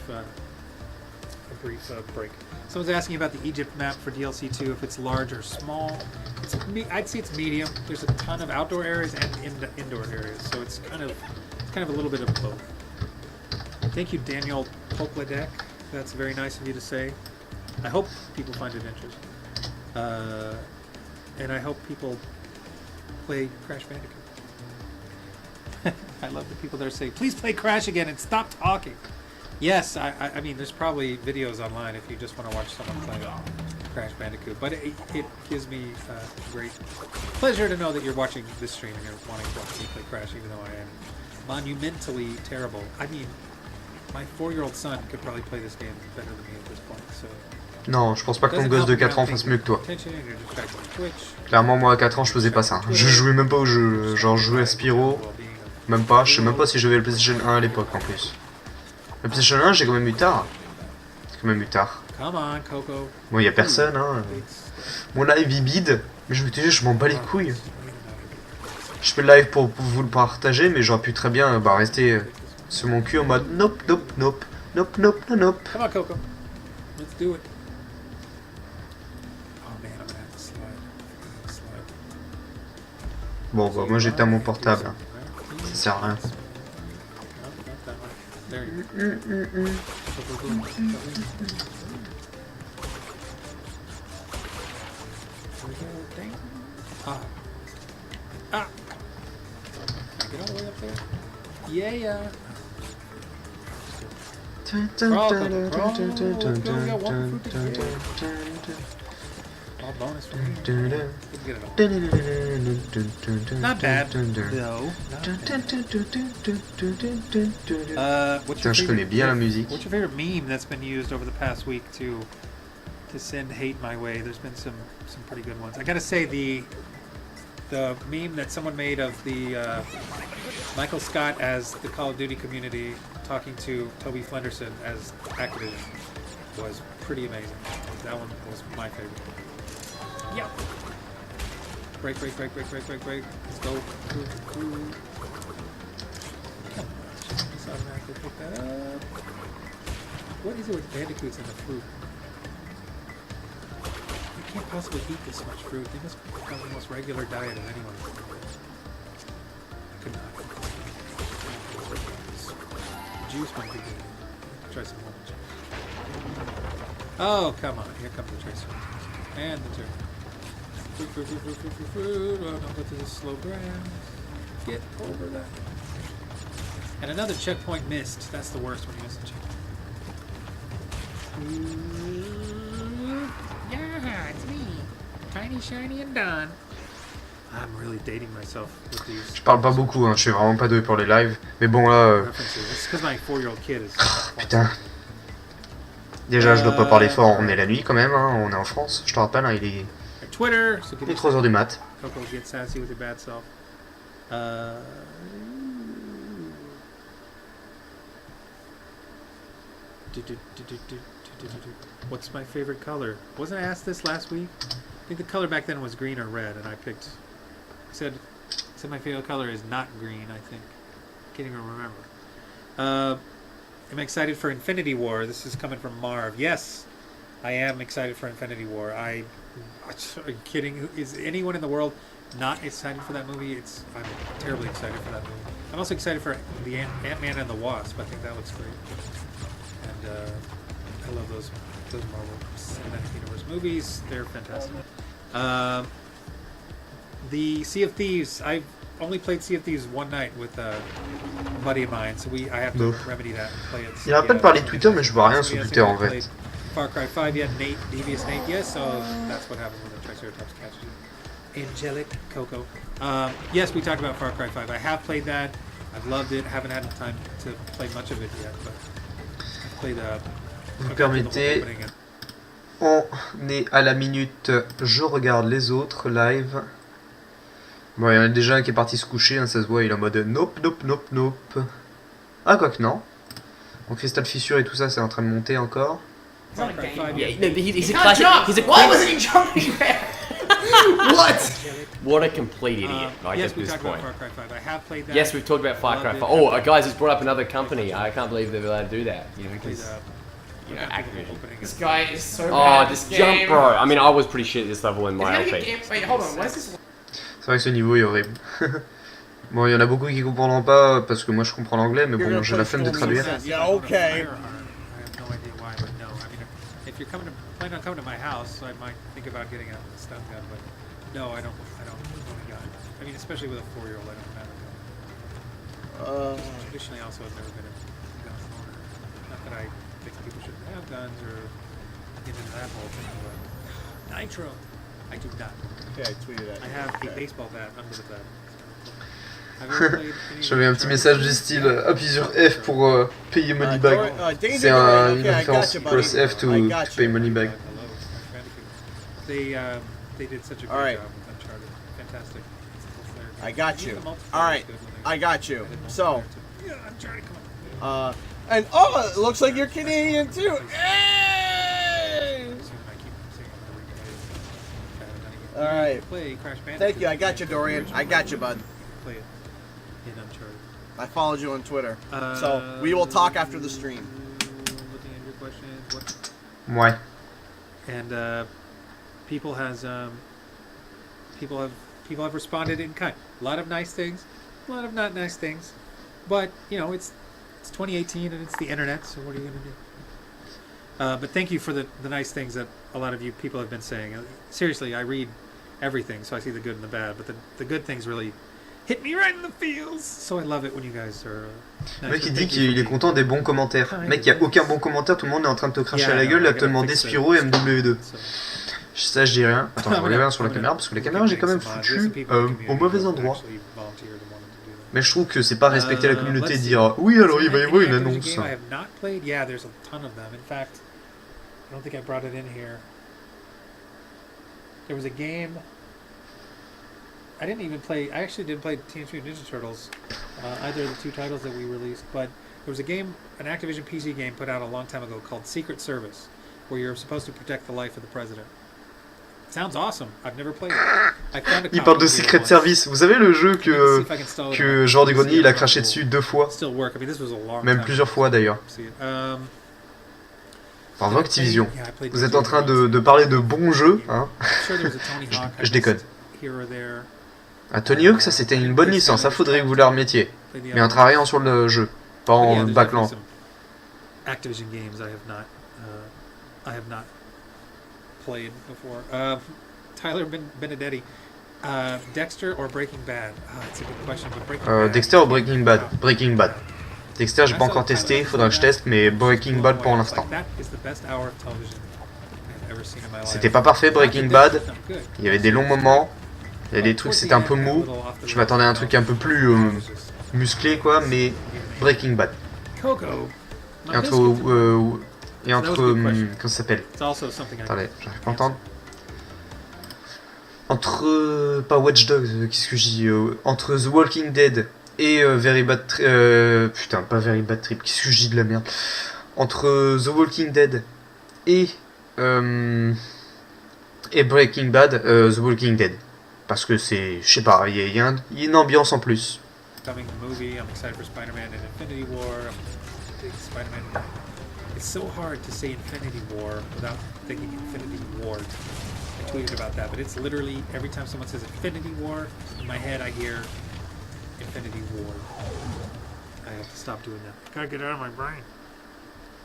Someone's asking about the Egypt map for DLC 2, if it's large or small. I'd say it's medium. There's a ton of outdoor areas and indoor areas, so it's kind of a little bit of both. Thank you, Daniel Pokladek. That's very nice of you to say. I hope people find it interesting. And I hope people play Crash Bandicoot. I love the people that are saying, please play Crash again and stop talking. Yes, I mean, there's probably videos online if you just want to watch someone play Crash Bandicoot. But it gives me great pleasure to know that you're watching this stream and you're wanting to watch me play Crash, even though I am monumentally terrible. I mean, my 4-year-old son could probably play this game better than me at this point, so... Non, je pense pas que ton gosse de 4 ans fasse mieux que toi. Clairement, moi à 4 ans, je faisais pas ça. Je jouais même pas au jeu. Genre, je jouais à Spyro. Même pas, je sais même pas si j'avais le PlayStation 1 à l'époque en plus. Le PlayStation 1, j'ai quand même eu tard. C'est quand même eu tard. Bon, y a personne, hein. Mon live il bide, mais je me disais, je m'en bats les couilles. Je fais le live pour vous le partager, mais j'aurais pu très bien rester sur mon cul en mode nope, nope, nope, nope, nope, nope, nope. Come on, Coco. Let's do it. Oh man, I'm gonna have to slide. Bon, bah, moi j'étais à mon portable. Hein. Ça sert à rien. Ah. Ah. Can I get all the way up there? Yeah. All bonus for me. Not bad. No. Putain, je connais bien la musique. What's your favorite meme that's been used over the past week to send hate my way? There's been some pretty good ones. I gotta say the meme that someone made of the Michael Scott as the Call of Duty community talking to Toby Flenderson as Activision was pretty amazing. That one was my favorite. Yep. Break. Let's go. Come on. Just automatically pick that up. What is it with bandicoots and the fruit? You can't possibly eat this much fruit. They must have the most regular diet of anyone. I could not. Juice might be good. Try some more. Oh, come on. Here comes the tracer. And the turn. Fruit. Oh, don't go through the slow grass. Get over that. And another checkpoint missed. That's the worst when you miss a checkpoint. Yeah, it's me. Tiny, shiny, and done. I'm really dating myself with these. Je parle pas beaucoup, hein. Je suis vraiment pas doué pour les lives. Mais bon, là... It's because my 4-year-old kid is... Putain. Déjà, je dois pas parler fort, on est la nuit quand même, hein. On est en France. Je te rappelle, hein, il est... Twitter, so il est 3h du mat. Coco, get sassy with your bad self. What's my favorite color? Wasn't I asked this last week? I think the color back then was green or red, and I picked. I said my favorite color is not green. I think. Can't even remember. I'm excited for Infinity War. This is coming from Marv. Yes, I am excited for Infinity War. Are you kidding? Is anyone in the world not excited for that movie? I'm terribly excited for that movie. I'm also excited for the Ant-Man and the Wasp. I think that looks great. And I love those Marvel Cinematic Universe movies. They're fantastic. The Sea of Thieves. I've only played Sea of Thieves one night with a buddy of mine, so I have to remedy that and play it. Il arrête pas de parler de Twitter, mais je vois rien sur Twitter en fait. Far Cry 5 yet, Nate, Devious Nate, yes, so that's what happens when the Triceratops catches you. Angelic Coco. Yes, we talked about Far Cry 5. I have played that. I've loved it. Haven't had time to play much of it yet, but I've played Vous permettez, on est à la minute, je regarde les autres live. Bon, il y en a déjà un qui est parti se coucher, hein, ça se voit, il est en mode nope, nope, nope, nope. Ah, quoique non. Donc cristal fissure et tout ça, c'est en train de monter encore. It's not a game. Yeah, no, he's a Can't classic. jump. He's a Why classic. wasn't he jumping there? What? What a complete idiot! I yes, guess at we this talked point. about Far Cry 5. I have played that. Yes, we've talked about Far Cry Loved 5. it. Oh, guys, it's brought up another company. I can't believe they're allowed to do that. You know, Played, because you know, I've got people Activision. opening This it. guy is so Oh, bad. this This jump, game. bro! I mean, I was pretty shit at this level in It's my gonna LP. get game. Wait, hold on. Where's this? C'est vrai que ce niveau est horrible. Bon, il y en a beaucoup qui comprendront pas parce que moi je comprends l'anglais, mais You're bon, gonna j'ai la play flemme de Storm traduire. Inside. Yeah, okay. I have no idea why, but no. I mean, if you're planning on coming to my house, I might think about getting a stun gun, but no, I don't own a gun. I mean, especially with a 4-year-old, I don't have a gun. Traditionally, also, I've never been a gun owner. Not that I think people should have guns or get into that whole thing, but Nitro, I do not. Okay, I tweeted at I you. have a Okay. baseball bat under the bed. I've ever played any Je mets un petit message du style appuie sur F pour payer money back. Danger C'est Domain, une okay, I référence. got you, Press buddy. F to I got pay you. money back. They did such a great Alright. job with Uncharted. Fantastic. I got you. Even the multiplayer Alright, is good when they- I got you. they did So, multiplayer too. Yeah, Uncharted, come on. and oh, it looks like you're Canadian too. Hey! Assuming I keep saying I'm gonna replay it. I haven't done it yet. Alright. Play Crash Bandicoot. Thank you. I got you, Dorian. I got you, bud. Play it in Uncharted. I followed you on Twitter. So we will talk after the stream. Looking at your questions, what Ouais. and people have responded in kind. A lot of nice things, a lot of not nice things, but you know it's 2018 and it's the internet. So what are you gonna do? But thank you for the nice things that a lot of you people have been saying. Seriously, I read everything, so I see the good and the bad. But the good things really hit me right in the feels. So I love it when you guys are. Le Nice. mec So il dit thank you qu'il for est being- content des bons commentaires. Mec, il n'y a aucun bon commentaire, tout le monde est en train de te cracher à la gueule, à te demander Spyro et MW2. So- Ça, je dis rien. Attends, je regarde sur la caméra parce que la caméra, j'ai quand même foutu au mauvais endroit. Mais je trouve que c'est pas respecter la communauté de dire oui, alors il va y avoir une annonce. I have not played. Yeah, there's a ton of them. In fact, I don't think I brought it in here. There was a game. I didn't even play. I actually didn't play Teenage Mutant Ninja Turtles, either of the two titles that we released. But there was a game, an Activision PC game, put out a long time ago called Secret Service, where you're supposed to protect the life of the president. Sounds awesome. I've never played it. I found a Il copy parle de of it Secret once. Service. Vous savez le jeu Let me see if I can install it on my Genre du PC. grenier il a craché dessus 2 fois. Still work. I mean, this was a long Même time plusieurs ago. fois d'ailleurs. See it. Pardon Activision. Yeah, I played Vous êtes Doom en train once. de parler de bons jeux, hein. I'm sure there was a Tony Hawk. I Je déconne. missed here or there. À Tony Hawk, ça c'était une bonne licence, ça faudrait que vous la remettiez. Played the Mais en other travaillant sur le jeu, pas ones. But yeah, en there's backland. definitely some Activision games I have not played before. Tyler Benedetti, Dexter or Breaking Bad? It's a good question, but Breaking Bad. Dexter ou Breaking Bad? Breaking Bad. Dexter, j'ai pas encore testé, faudra que je teste, mais Breaking Bad pour l'instant. That is the best hour of television I've ever seen in my life. C'était pas parfait Breaking Bad, il y avait des longs moments, il y a des trucs c'était un peu mou, je m'attendais à un truc un peu plus musclé quoi, mais Breaking Bad. Coco. Et entre... comment ça s'appelle? It's also something I Attendez, j'arrive pas à entendre. Entre... pas Watch Dogs, qu'est-ce que je dis entre The Walking Dead et Very Bad Trip... putain, pas Very Bad Trip, qu'est-ce que je dis de la merde? Entre The Walking Dead et Breaking Bad, The Walking Dead. Parce que c'est... je sais pas, il y a une ambiance en plus. coming movie. I'm excited for Spider-Man and Infinity War. I'm a big Spider-Man. It's so hard to say Infinity War without thinking Infinity Ward. I tweeted about that, but it's literally every time someone says Infinity War, in my head I hear Infinity Ward. I have to stop doing that. Gotta get it out of my brain.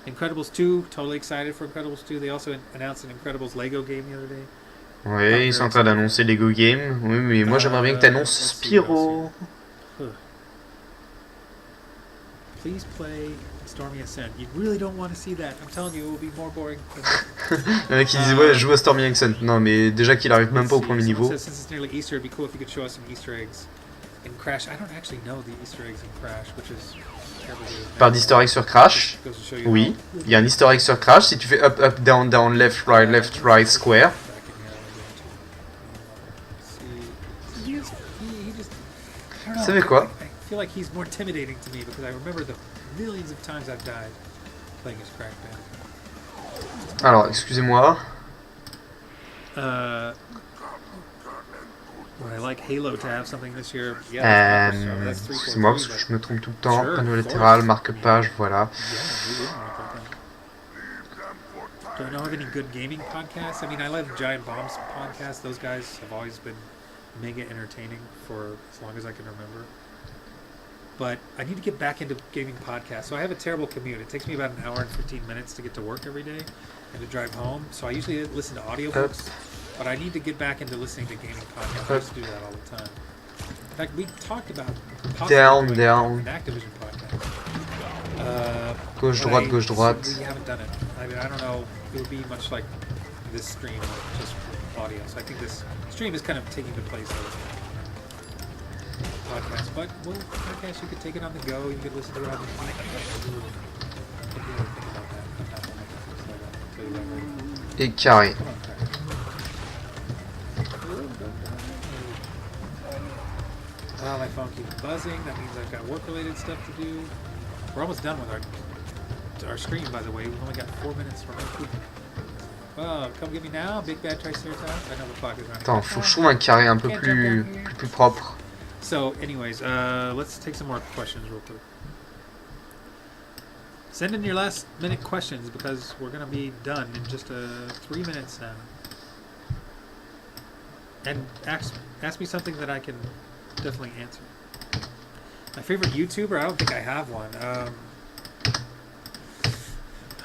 Incredibles 2, totally excited for Incredibles 2. They also announced an Incredibles Lego game the other day. Ouais, ils sont en train d'annoncer Lego Game. Oui, mais moi j'aimerais bien que t'annonces Spyro. Please play Stormy Ascent. You really don't want to see that. I'm telling you, it will be more boring than Le mec il disait ouais, je joue à Stormy Accent. Non, mais déjà qu'il arrive même pas au premier niveau. Since it's nearly Easter, it'd be cool if you could show us some Easter eggs in Crash. I don't actually know the Easter eggs in Crash, which is terrible. Par d'easter egg sur Crash. Goes to show you Oui, how- il y a un easter egg sur Crash. Si tu fais up, up, down, down, left, right, square. Back in here, I'm going to see. Vous savez quoi? I feel like he's more intimidating to me because I remember the millions of times I've died playing as Crash Bandicoot. Alors, excusez-moi. Would I like Halo to have something this year? Yeah, that's Excusez-moi parce que je me trompe tout le temps. Sure, Panneau of latéral, course. marque-page, voilà. Do I know of any good gaming podcasts? I mean, I love Giant Bomb's podcast. Those guys have always been mega entertaining for as long as I can remember. But I need to get back into gaming podcasts. So I have a terrible commute. It takes me about an hour and 15 minutes to get to work every day and to drive home. So I usually listen to audiobooks. But I need to get back into listening to gaming podcasts. I used to do that all the time. In fact, we talked about possibly doing an Activision podcast. Gauche, droite, gauche, droite. We haven't done it. I mean, I don't know. It would be much like this stream, just audio. So I think this stream is kind of taking the place of podcast. But podcast, you could take it on the go. You could listen to it on the flight. What do you think about that? I'm not on my computer, so I'll tell you that later. Et carré. Come on, Crash. Oh, my phone keeps buzzing. That means I've got work-related stuff to do. We're almost done with our stream, by the way. We've only got 4 minutes remaining. Oh, come get me now, big bad Triceratops. I know the clock is running. Attends, faut que je trouve un carré un peu plus propre. So, anyways, let's take some more questions real quick. Send in your last-minute questions because we're gonna be done in just 3 minutes now. And ask me something that I can definitely answer. My favorite YouTuber? I don't think I have one.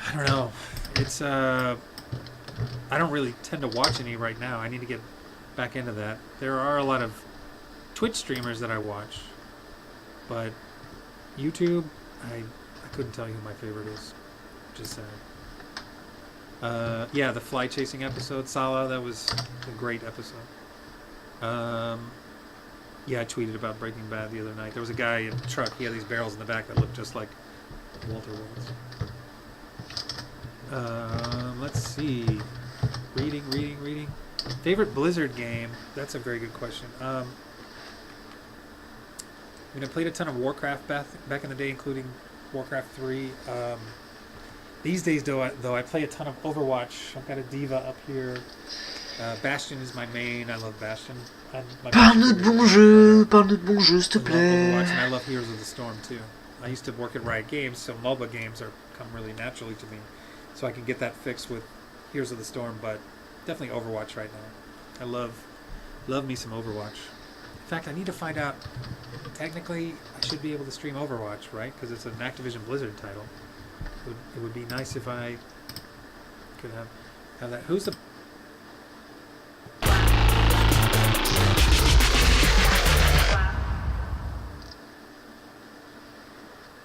I don't know. It's I don't really tend to watch any right now. I need to get back into that. There are a lot of Twitch streamers that I watch, but YouTube, I couldn't tell you who my favorite is. Just sad. Yeah, the fly chasing episode, Sala, that was a great episode. Yeah, I tweeted about Breaking Bad the other night. There was a guy in a truck. He had these barrels in the back that looked just like Walter White's. Let's see. Reading. Favorite Blizzard game? That's a very good question. I mean, I played a ton of Warcraft back in the day, including Warcraft 3. These days, though, I play a ton of Overwatch. I've got a Diva up here. Bastion is my main. I love Bastion. Parle-nous de bons jeux, s'il te plaît. Overwatch, and I love Heroes of the Storm too. I used to work at Riot Games, so MOBA games come really naturally to me. So I can get that fixed with Heroes of the Storm, but definitely Overwatch right now. I love me some Overwatch. In fact, I need to find out. Technically, I should be able to stream Overwatch, right? Because it's an Activision Blizzard title. It would be nice if I could have that. Who's the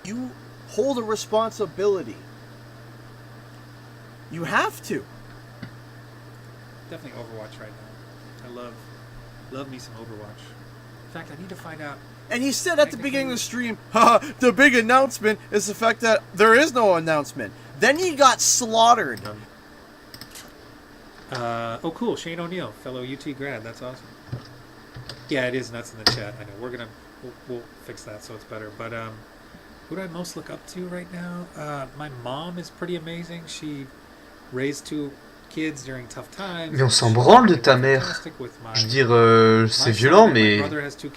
You hold a responsibility. You have to. Definitely Overwatch right now. I love me some Overwatch. In fact, I need to find out. And he said at the beginning of the stream, the big announcement is the fact that there is no announcement. Then he got slaughtered. Oh, cool. Shane O'Neill, fellow UT grad. That's awesome. Yeah, it is nuts in the chat. I know. We'll fix that so it's better. But who do I most look up to right now? My mom is pretty amazing. She raised 2 kids during tough times. Mais on s'en branle de ta mère. Je veux dire, c'est violent, mais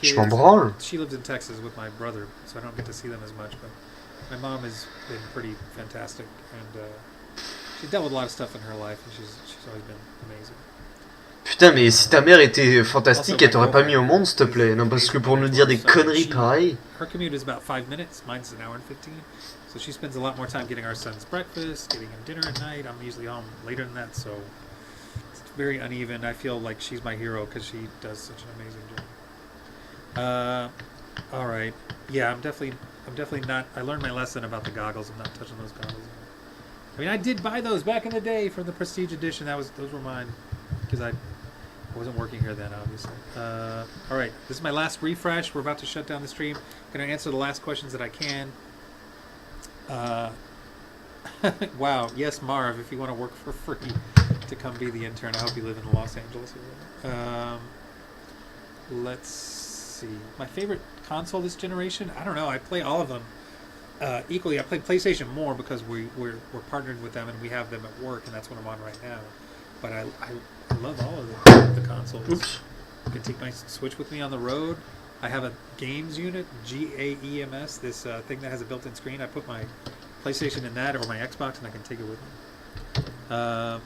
je m'en branle. She lives in Texas with my brother, so I don't get to see them as much. But my mom has been pretty fantastic, and she's dealt with a lot of stuff in her life, and she's always been amazing. Putain, mais si ta mère était fantastique, elle t'aurait pas mis au monde, s'il te plaît. Non, parce que pour nous dire des conneries pareilles. Her commute is about 5 minutes. Mine's an hour and 15. So she spends a lot more time getting our son's breakfast, getting him dinner at night. I'm usually home later than that, so it's very uneven. I feel like she's my hero because she does such an amazing job. All right. Yeah, I'm definitely not. I learned my lesson about the goggles. I'm not touching those goggles. I mean, I did buy those back in the day for the Prestige Edition. Those were mine because I wasn't working here then, obviously. All right, this is my last refresh. We're about to shut down the stream. I'm going to answer the last questions that I can. Wow, yes, Marv, if you want to work for free to come be the intern, I hope you live in Los Angeles. Let's see. My favorite console this generation? I don't know. I play all of them equally. I play PlayStation more because we're partnered with them and we have them at work, and that's what I'm on right now. But I love all of the consoles. Oops. I can take my Switch with me on the road. I have a games unit, GAEMS, this thing that has a built-in screen. I put my PlayStation in that or my Xbox, and I can take it with me.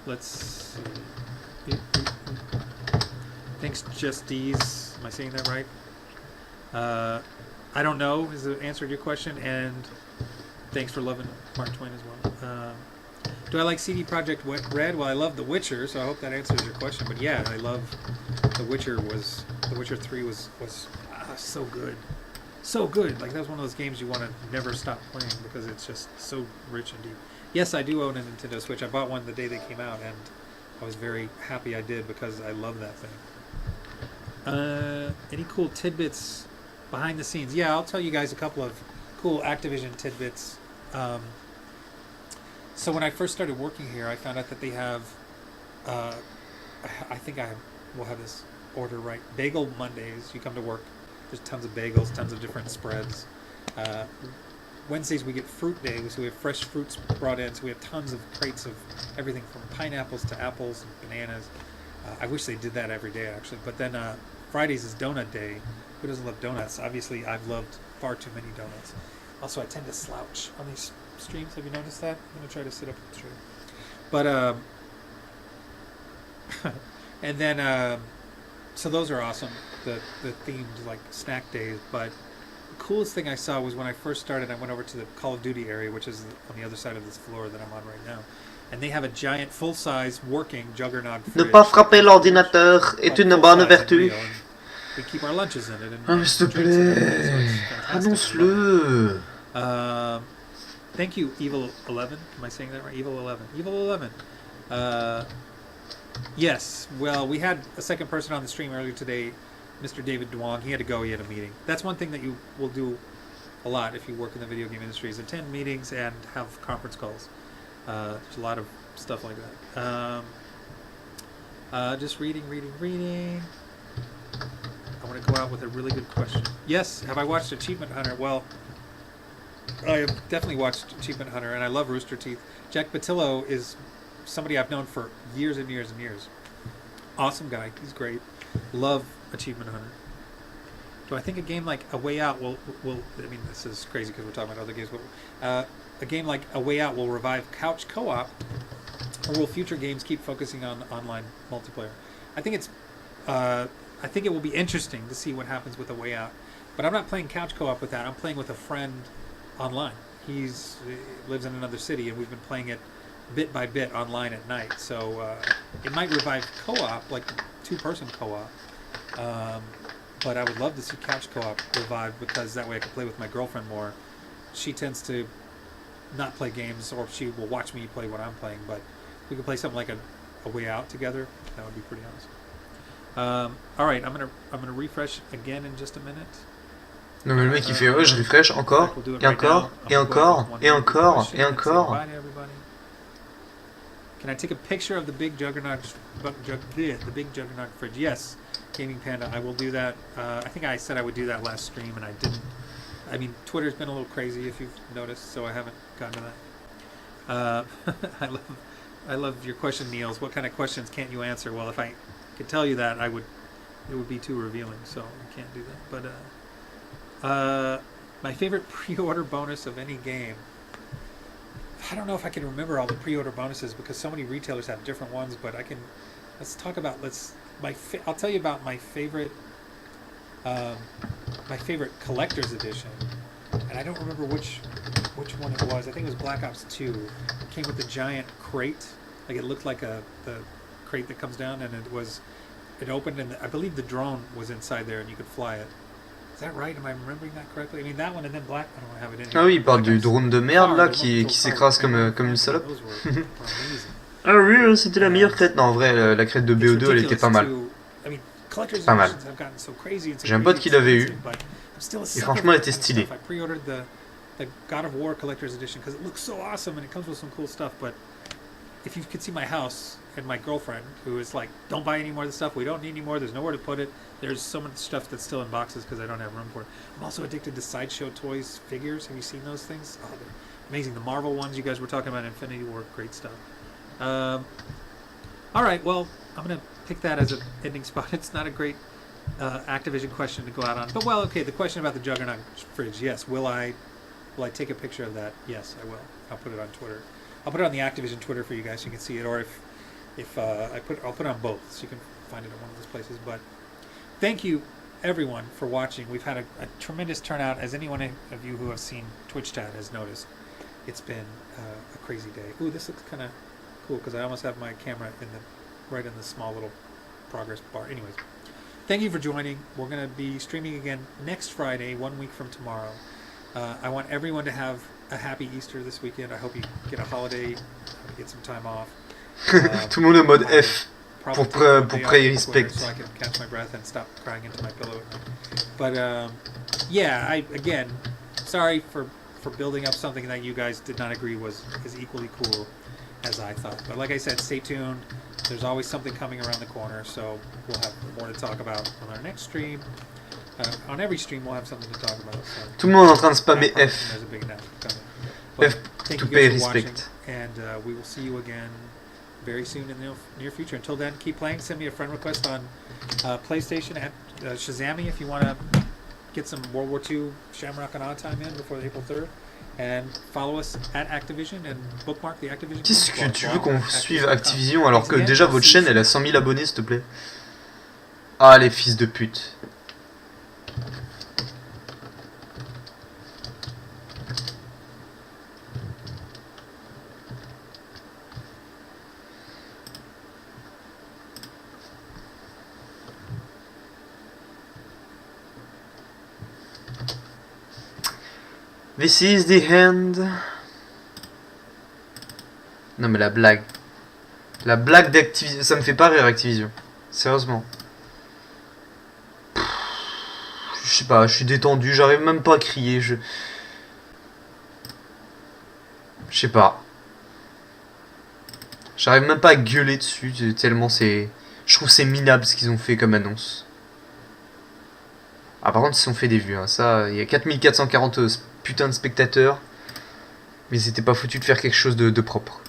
Let's see. Thanks, Just D's. Am I saying that right? I don't know is the answer to your question, and thanks for loving Mark Twain as well. Do I like CD Projekt Red? Well, I love The Witcher, so I hope that answers your question. But yeah, I love The Witcher. The Witcher 3 was so good, so good. Like that was one of those games you want to never stop playing because it's just so rich and deep. Yes, I do own a Nintendo Switch. I bought one the day they came out, and I was very happy I did because I love that thing. Any cool tidbits behind the scenes? Yeah, I'll tell you guys a couple of cool Activision tidbits. So when I first started working here, I found out that they have, I think I will have this order right, Bagel Mondays. You come to work, there's tons of bagels, tons of different spreads. Wednesdays we get fruit days, so we have fresh fruits brought in, so we have tons of crates of everything from pineapples to apples and bananas. I wish they did that every day, actually. But then Fridays is donut day. Who doesn't love donuts? Obviously, I've loved far too many donuts. Also, I tend to slouch on these streams. Have you noticed that? I'm going to try to sit up straight. But, and then, so those are awesome, the themed, like, snack days. But the coolest thing I saw was when I first started, I went over to the Call of Duty area, which is on the other side of this floor that I'm on right now. And they have a giant, full-size, working juggernaut fridge. Ne pas frapper l'ordinateur est une bonne vertu. We keep our lunches in it. And Ah mais s'il te plaît, annonce-le. Thank you, Evil 11. Am I saying that right? Evil 11. Evil 11. Yes. Well, we had a second person on the stream earlier today, Mr. David Duong. He had to go. He had a meeting. That's one thing that you will do a lot if you work in the video game industry is attend meetings and have conference calls. There's a lot of stuff like that. Just reading. I want to go out with a really good question. Yes, have I watched Achievement Hunter? Well, I have definitely watched Achievement Hunter, and I love Rooster Teeth. Jack Patillo is somebody I've known for years and years and years. Awesome guy. He's great. Love Achievement Hunter. Do I think a game like A Way Out will I mean, this is crazy because we're talking about other games, but a game like A Way Out will revive couch co-op, or will future games keep focusing on online multiplayer? I think it's I think it will be interesting to see what happens with A Way Out. But I'm not playing couch co-op with that. I'm playing with a friend online. He lives in another city, and we've been playing it bit by bit online at night. So it might revive co-op, like two-person co-op. But I would love to see couch co-op revive because that way I can play with my girlfriend more. She tends to not play games, or she will watch me play what I'm playing. But we could play something like a Way Out together. That would be pretty awesome. All right, I'm gonna refresh again in just a minute. Non mais le mec il fait ouais je refresh encore et encore et encore et encore et encore. Bye to everybody. Can I take a picture of the big juggernaut, the big juggernaut fridge? Yes, Gaming Panda, I will do that. I think I said I would do that last stream and I didn't. I mean, Twitter's been a little crazy if you've noticed, so I haven't gotten to that. I love your question, Niels. What kind of questions can't you answer? Well, if I could tell you that, it would be too revealing, so I can't do that. But my favorite pre-order bonus of any game. I don't know if I can remember all the pre-order bonuses because so many retailers have different ones. But let's talk about I'll tell you about my favorite collector's edition, and I don't remember which one it was. I think it was Black Ops 2. It came with a giant crate, like it looked like the crate that comes down, and it opened, and I believe the drone was inside there, and you could fly it. Is that right? Am I remembering that correctly? I mean, that one, and then I don't have it in here. Ah oui, il parle du drone de merde là qui s'écrase comme une salope. Ah oui, c'était la meilleure crête. Non, en vrai, la crête de BO2 elle était pas mal. Pas mal. J'ai un pote qui l'avait eu, et franchement elle était stylée. I pre-ordered the God of War collector's edition because it looks so awesome and it comes with some cool stuff. But if you could see my house, and my girlfriend, who is like, don't buy any more of the stuff. We don't need any more. There's nowhere to put it. There's so much stuff that's still in boxes because I don't have room for it. I'm also addicted to Sideshow Toys figures. Have you seen those things? Oh, they're amazing. The Marvel ones you guys were talking about, Infinity War, great stuff. All right, well, I'm going to pick that as an ending spot. It's not a great Activision question to go out on. But, well, okay, the question about the Juggernaut fridge, yes. Will I take a picture of that? Yes, I will. I'll put it on Twitter. I'll put it on the Activision Twitter for you guys so you can see it. Or I'll put it on both so you can find it at one of those places. But thank you, everyone, for watching. We've had a tremendous turnout, as anyone of you who have seen Twitch chat has noticed. It's been a crazy day. Ooh, this looks kind of cool because I almost have my camera right in the small little progress bar. Anyways, thank you for joining. We're going to be streaming again next Friday, 1 week from tomorrow. I want everyone to have a happy Easter this weekend. I hope you get a holiday, get some time off. Tout le monde en mode F pour pray respect. So I can catch my breath and stop crying into my pillow. But yeah, again, sorry for building up something that you guys did not agree was as equally cool as I thought. But like I said, stay tuned. There's always something coming around the corner, so we'll have more to talk about on our next stream. On every stream, we'll have something to talk about. So Tout le monde est en train de spammer F. there's a big announcement coming. But F thank to you pay guys for watching, respect. and we will see you again very soon in the near future. Until then, keep playing. Send me a friend request on PlayStation at Shazami if you want to get some World War II Shamrock and Odd time in before April 3rd. And follow us at Activision and bookmark the Activision. Qu'est-ce que tu veux qu'on suive Activision alors que déjà votre chaîne elle a 100 000 abonnés, s'il te plaît? Ah, les fils de pute. This is the end. Non mais la blague. La blague d'Activision. Ça me fait pas rire Activision. Sérieusement. Je sais pas, je suis détendu, j'arrive même pas à crier. Je sais pas. J'arrive même pas à gueuler dessus, tellement c'est... Je trouve c'est minable ce qu'ils ont fait comme annonce. Ah par contre ils ont fait des vues, hein. Ça, il y a 4440 putain de spectateurs. Mais c'était pas foutu de faire quelque chose de propre.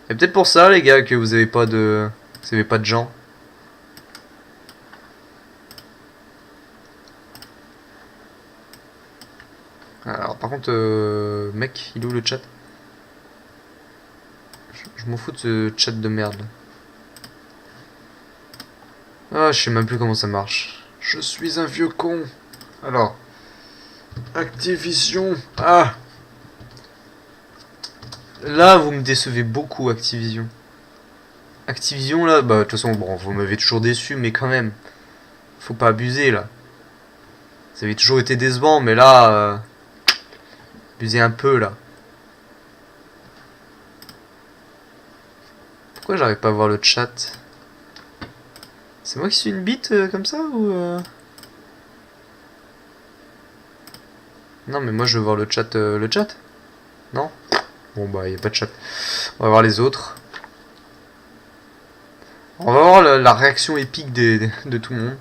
Et peut-être pour ça les gars que vous avez pas de... Vous avez pas de gens. Alors par contre mec, il est où le chat? Je m'en fous de ce chat de merde. Ah, je sais même plus comment ça marche. Je suis un vieux con. Alors, Activision. Ah, là vous me décevez beaucoup Activision. Activision là, bah de toute façon bon, vous m'avez toujours déçu, mais quand même, faut pas abuser là. Ça avait toujours été décevant, mais là, abusez un peu là. Pourquoi j'arrive pas à voir le chat? C'est moi qui suis une bite comme ça ou Non mais moi je veux voir le chat. Non? Bon bah y a pas de chat. On va voir les autres. On va voir la réaction épique de tout le monde.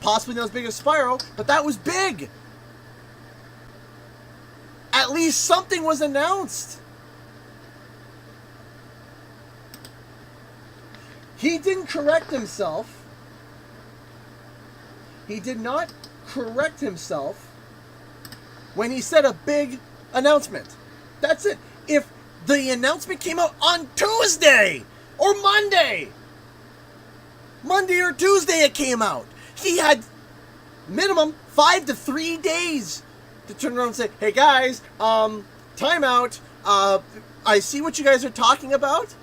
Possibly not as big as Spyro, but that was big! At least something was announced! He didn't correct himself. He did not correct himself when he said a big announcement. That's it. If the announcement came out on Tuesday or Monday or Tuesday it came out, he had minimum 5 to 3 days to turn around and say, hey guys, time out. I see what you guys are talking about.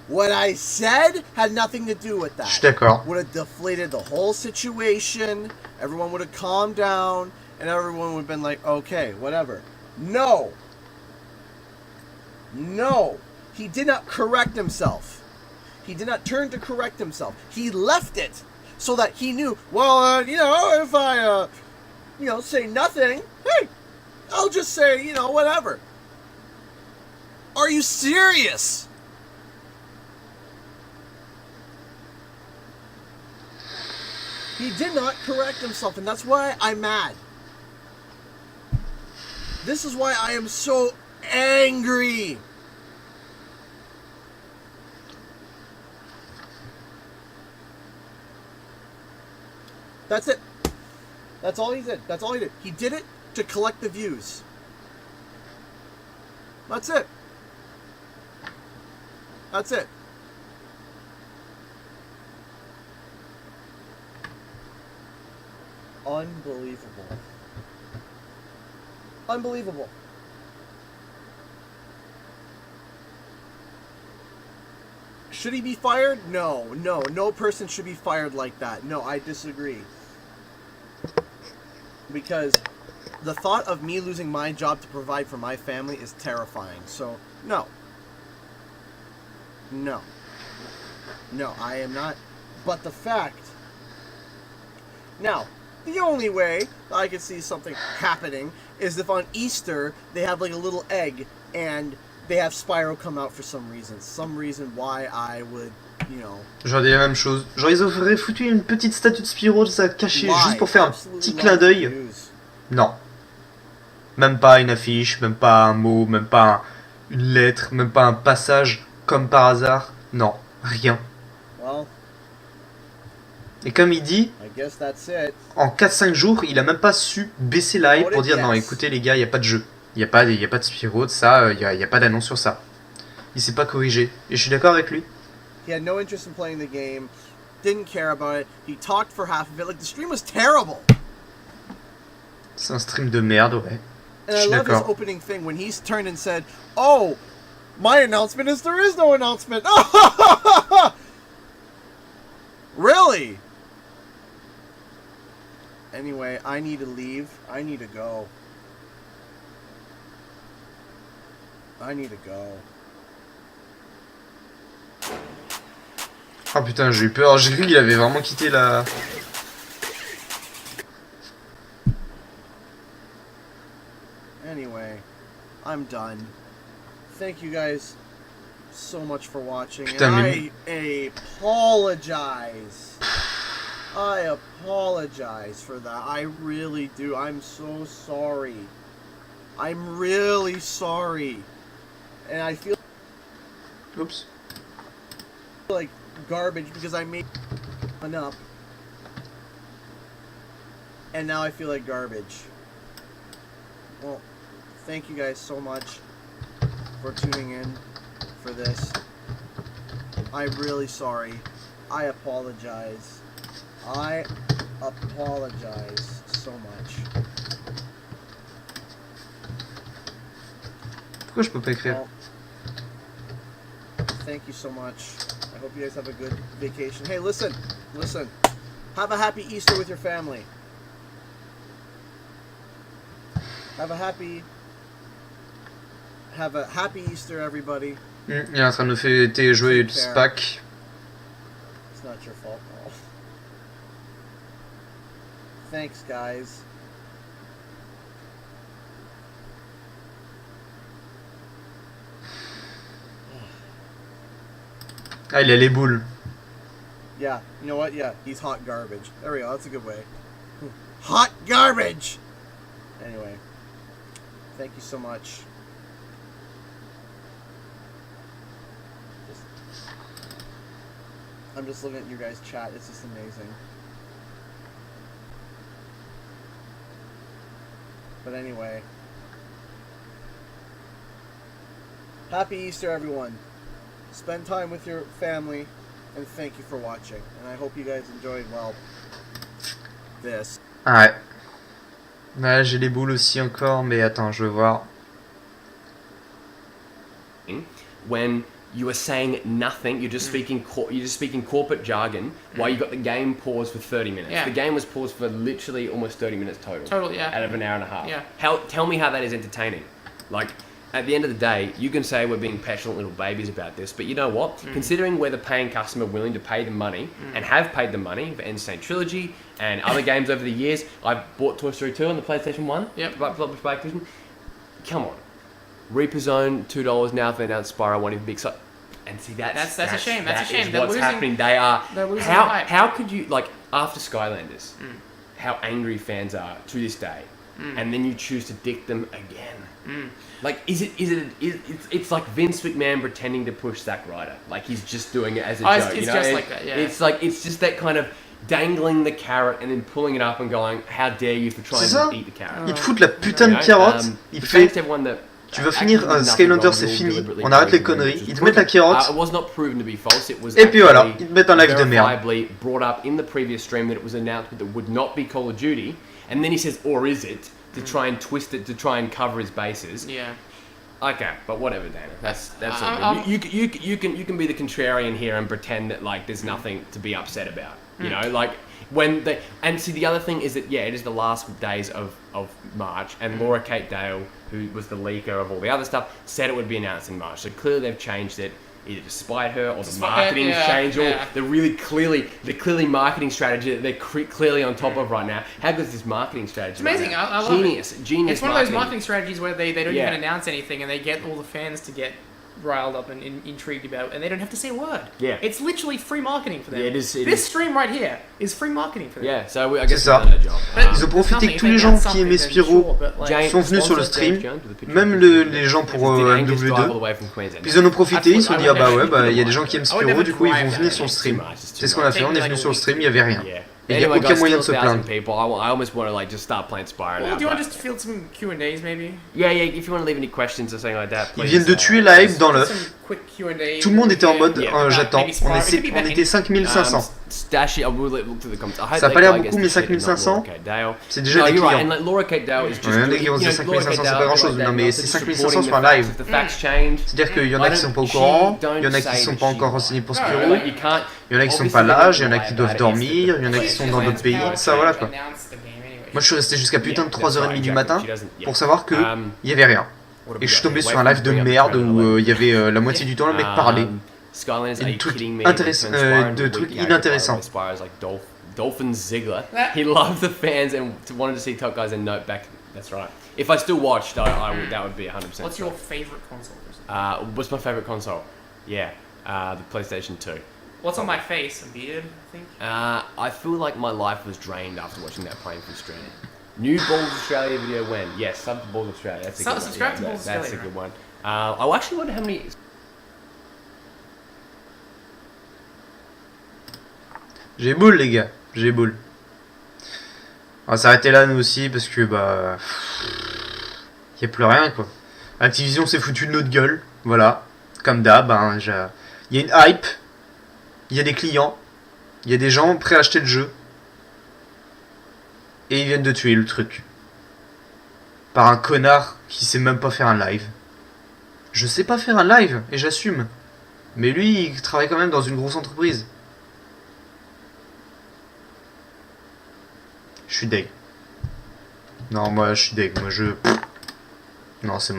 What I said had nothing to do with that. Je suis d'accord. Would have deflated the whole situation. Everyone would have calmed down, and everyone would have been like, okay, whatever. No. No. He did not correct himself. He did not turn to correct himself. He left it so that he knew, well, if I, say nothing, hey, I'll just say, whatever. Are you serious? He did not correct himself, and that's why I'm mad. This is why I am so angry. That's it. That's all he did. That's all he did. He did it to collect the views. That's it. That's it. Unbelievable. Unbelievable. Should he be fired? No person should be fired like that. No, I disagree. Because the thought of me losing my job to provide for my family is terrifying. So, no. No, I am not. But the fact... Now, the only way I could see something happening is if on Easter they have like a little egg and they have Spyro come out for some reason. Some reason why I would, J'aurais dit la même chose. Genre ils auraient foutu une petite statue de Spyro de ça cachée juste pour faire un petit clin d'œil. Non. Même pas une affiche, même pas un mot, même pas une lettre, même pas un passage comme par hasard. Non, rien. Well, et comme il dit, I guess that's it. En 4-5 jours, il a même pas su baisser la hype pour dire non, écoutez les gars, il n'y a pas de jeu. Il n'y a pas de Spyro, de ça, il n'y a pas d'annonce sur ça. Il s'est pas corrigé. Et je suis d'accord avec lui. He had no interest in playing the game, didn't care about it. He talked for half of it. Like, the stream was terrible. C'est un stream de merde, ouais. And I love his opening thing when he's turned and said, "Oh, my announcement is there is no announcement." Really? Anyway, I need to leave. I need to go. I need to go. Oh putain, j'ai eu peur. J'ai cru qu'il avait vraiment quitté la... Anyway, I'm done. Thank you guys so much for watching. Putain, and I apologize. I apologize for that. I really do. I'm so sorry. I'm really sorry. And I feel Oops. like garbage because I made enough. And now I feel like garbage. Well, thank you guys so much for tuning in for this. I'm really sorry. I apologize. I apologize so much. Pourquoi je peux pas écrire? Well, thank you so much. I hope you guys have a good vacation. Hey, listen. Have a happy Easter with your family. Have a happy Easter, everybody. Il est en train de me fêter joyeux Pâques. It's not your fault, Paul. Thanks, guys. Ah, il a les boules. Yeah, you know what? Yeah, he's hot garbage. There we go. That's a good way. Hot garbage! Anyway, thank you so much. I'm just looking at you guys' chat. It's just amazing. But anyway, happy Easter, everyone. Spend time with your family, and thank you for watching. And I hope you guys enjoyed, well, this. Ouais. Ouais, j'ai les boules aussi encore, mais attends, je veux voir. When you are saying nothing, you're just speaking corporate jargon while you got the game paused for 30 minutes. Yeah. The game was paused for literally almost 30 minutes total. Total, yeah. Out of an hour and a half. Yeah. Tell me how that is entertaining. Like, at the end of the day, you can say we're being petulant little babies about this, but you know what? Considering we're the paying customer willing to pay the money and have paid the money for Insane Trilogy and other games over the years, I've bought Toy Story 2 on the PlayStation 1. Yep. Published by Activision. Come on. Reaper's Zone, $2 now. If they announced Spyro, won't even be excited. And see, that's a shame. That's a shame. Is They're what's losing- happening. they're losing hype. How could you, like, after Skylanders, how angry fans are to this day, and then you choose to dick them again? Like, it's like Vince McMahon pretending to push Zack Ryder. Like, he's just doing it as a joke. It's you know? just like that, yeah. It's just that kind of dangling the carrot and then pulling it up and going, how dare you for trying C'est ça. to eat the carrot. Il te fout la putain de You know? carotte, il te fait... thanks to everyone that Tu vas finir Skylander, c'est fini, on arrête les conneries, ils te mettent la carotte, It was not proven to be false. It was et puis voilà, actually ils te mettent un live de merde. verifiably brought up in the previous stream that it was announced that it would not be Call of Duty, and then he says, or is it, to try and twist it to try and cover his bases. Yeah. Okay, but whatever, Dana. That's all good. You can be the contrarian here and pretend that like there's nothing to be upset about. You know, like when they and see the other thing is that it is the last days of March, and Laura Kate Dale, who was the leaker of all the other stuff, said it would be announced in March. So clearly they've changed it. Either to spite her or the marketing change, or the clearly marketing strategy that they're clearly on top of right now. How good is this marketing strategy? It's amazing. Right I love Genius. it. Genius. It's one of those marketing strategies where they don't Yeah. even announce anything and they get all the fans to get riled up and intrigued about, and they don't have to say a word. Yeah. It's literally free marketing for them. Yeah, it is- it this is. stream right here is free marketing for them. Yeah, so I guess C'est ça. we've done a job. But Ils ont profité nothing. que If tous they les gens announce qui something, aimaient then Spyro sure, but, like, James- sont venus sur le sponsor James stream, Jones with the picture même of the les gens pour Did Angus MW2. drive all the way from Queensland? Puis ils en ont profité, ils se sont dit ah bah ouais, bah il y a des gens qui aiment I would Spyro, never du coup ils drive vont that. venir sur le It's stream. too much, it's too C'est ce qu'on a much. fait, on est venu sur le stream, il y avait rien. Yeah. Et il n'y a Anyway, aucun guys, moyen de still se 1,000 plaindre. people. I almost want to like just start playing Spyro Well, now. do you want but- to just field some Q&As maybe? Yeah, if you want to leave any questions or something like that, Ils please. viennent de tuer la hype dans l'œuf. Some quick Q&A. Tout le monde était en mode Yeah. j'attends, Maybe Spyro. on était 5500. Stash it. I will look through the comments. I hope Ça a that pas l'air guy beaucoup, gets mais the shit and not 5500, Laura Kate Dale. c'est déjà No, des you're right. clients. And like Laura Kate Dale is just. Ouais, il y en a doing- qui vont you dire know, 5500, c'est Laura pas grand Kate chose. Dale, Non, mais like c'est that, 5500 sur un supporting live. the facts. If the facts change. C'est-à-dire qu'il y en a qui sont pas au courant, il y en a qui sont pas encore renseignés pour Spyro, Like, you can't. il y en a qui sont pas là, il y en a qui doivent dormir, il y en a qui sont dans d'autres pays, ça voilà quoi. Moi je suis resté jusqu'à putain de 3h30 du matin pour savoir que il y avait rien. Et je suis tombé sur un live de merde où il y avait la moitié du temps le mec parlait. Skylanders, Et are you trucs kidding me? intéressants- They turned Spyro de into a trucs weak character, inintéressants. by the way. Spyro's like Dolphin Ziggler. He loved the fans and wanted to see Top Guys and note back. That's right. If I still watched, I would, that would be 100%. What's your favorite console? What's my favorite console? Yeah, the PlayStation 2. What's on my face? A beard, I think. I feel like my life was drained after watching that playing from stream. New Balls Australia video when? Yes, sub to Balls Australia. That's a good one. Subscribe to Balls That's a Australia, good one. I actually wonder how many. J'ai boule les gars, j'ai boule. On va s'arrêter là nous aussi parce que bah... Y a plus rien quoi. Activision s'est foutu de notre gueule, voilà. Comme d'hab, hein, y a une hype, il y a des clients, il y a des gens prêts à acheter le jeu. Et ils viennent de tuer le truc. Par un connard qui sait même pas faire un live. Je sais pas faire un live, et j'assume. Mais lui, il travaille quand même dans une grosse entreprise. Je suis deg. Non, moi je suis deg. Moi je... Non, c'est mort.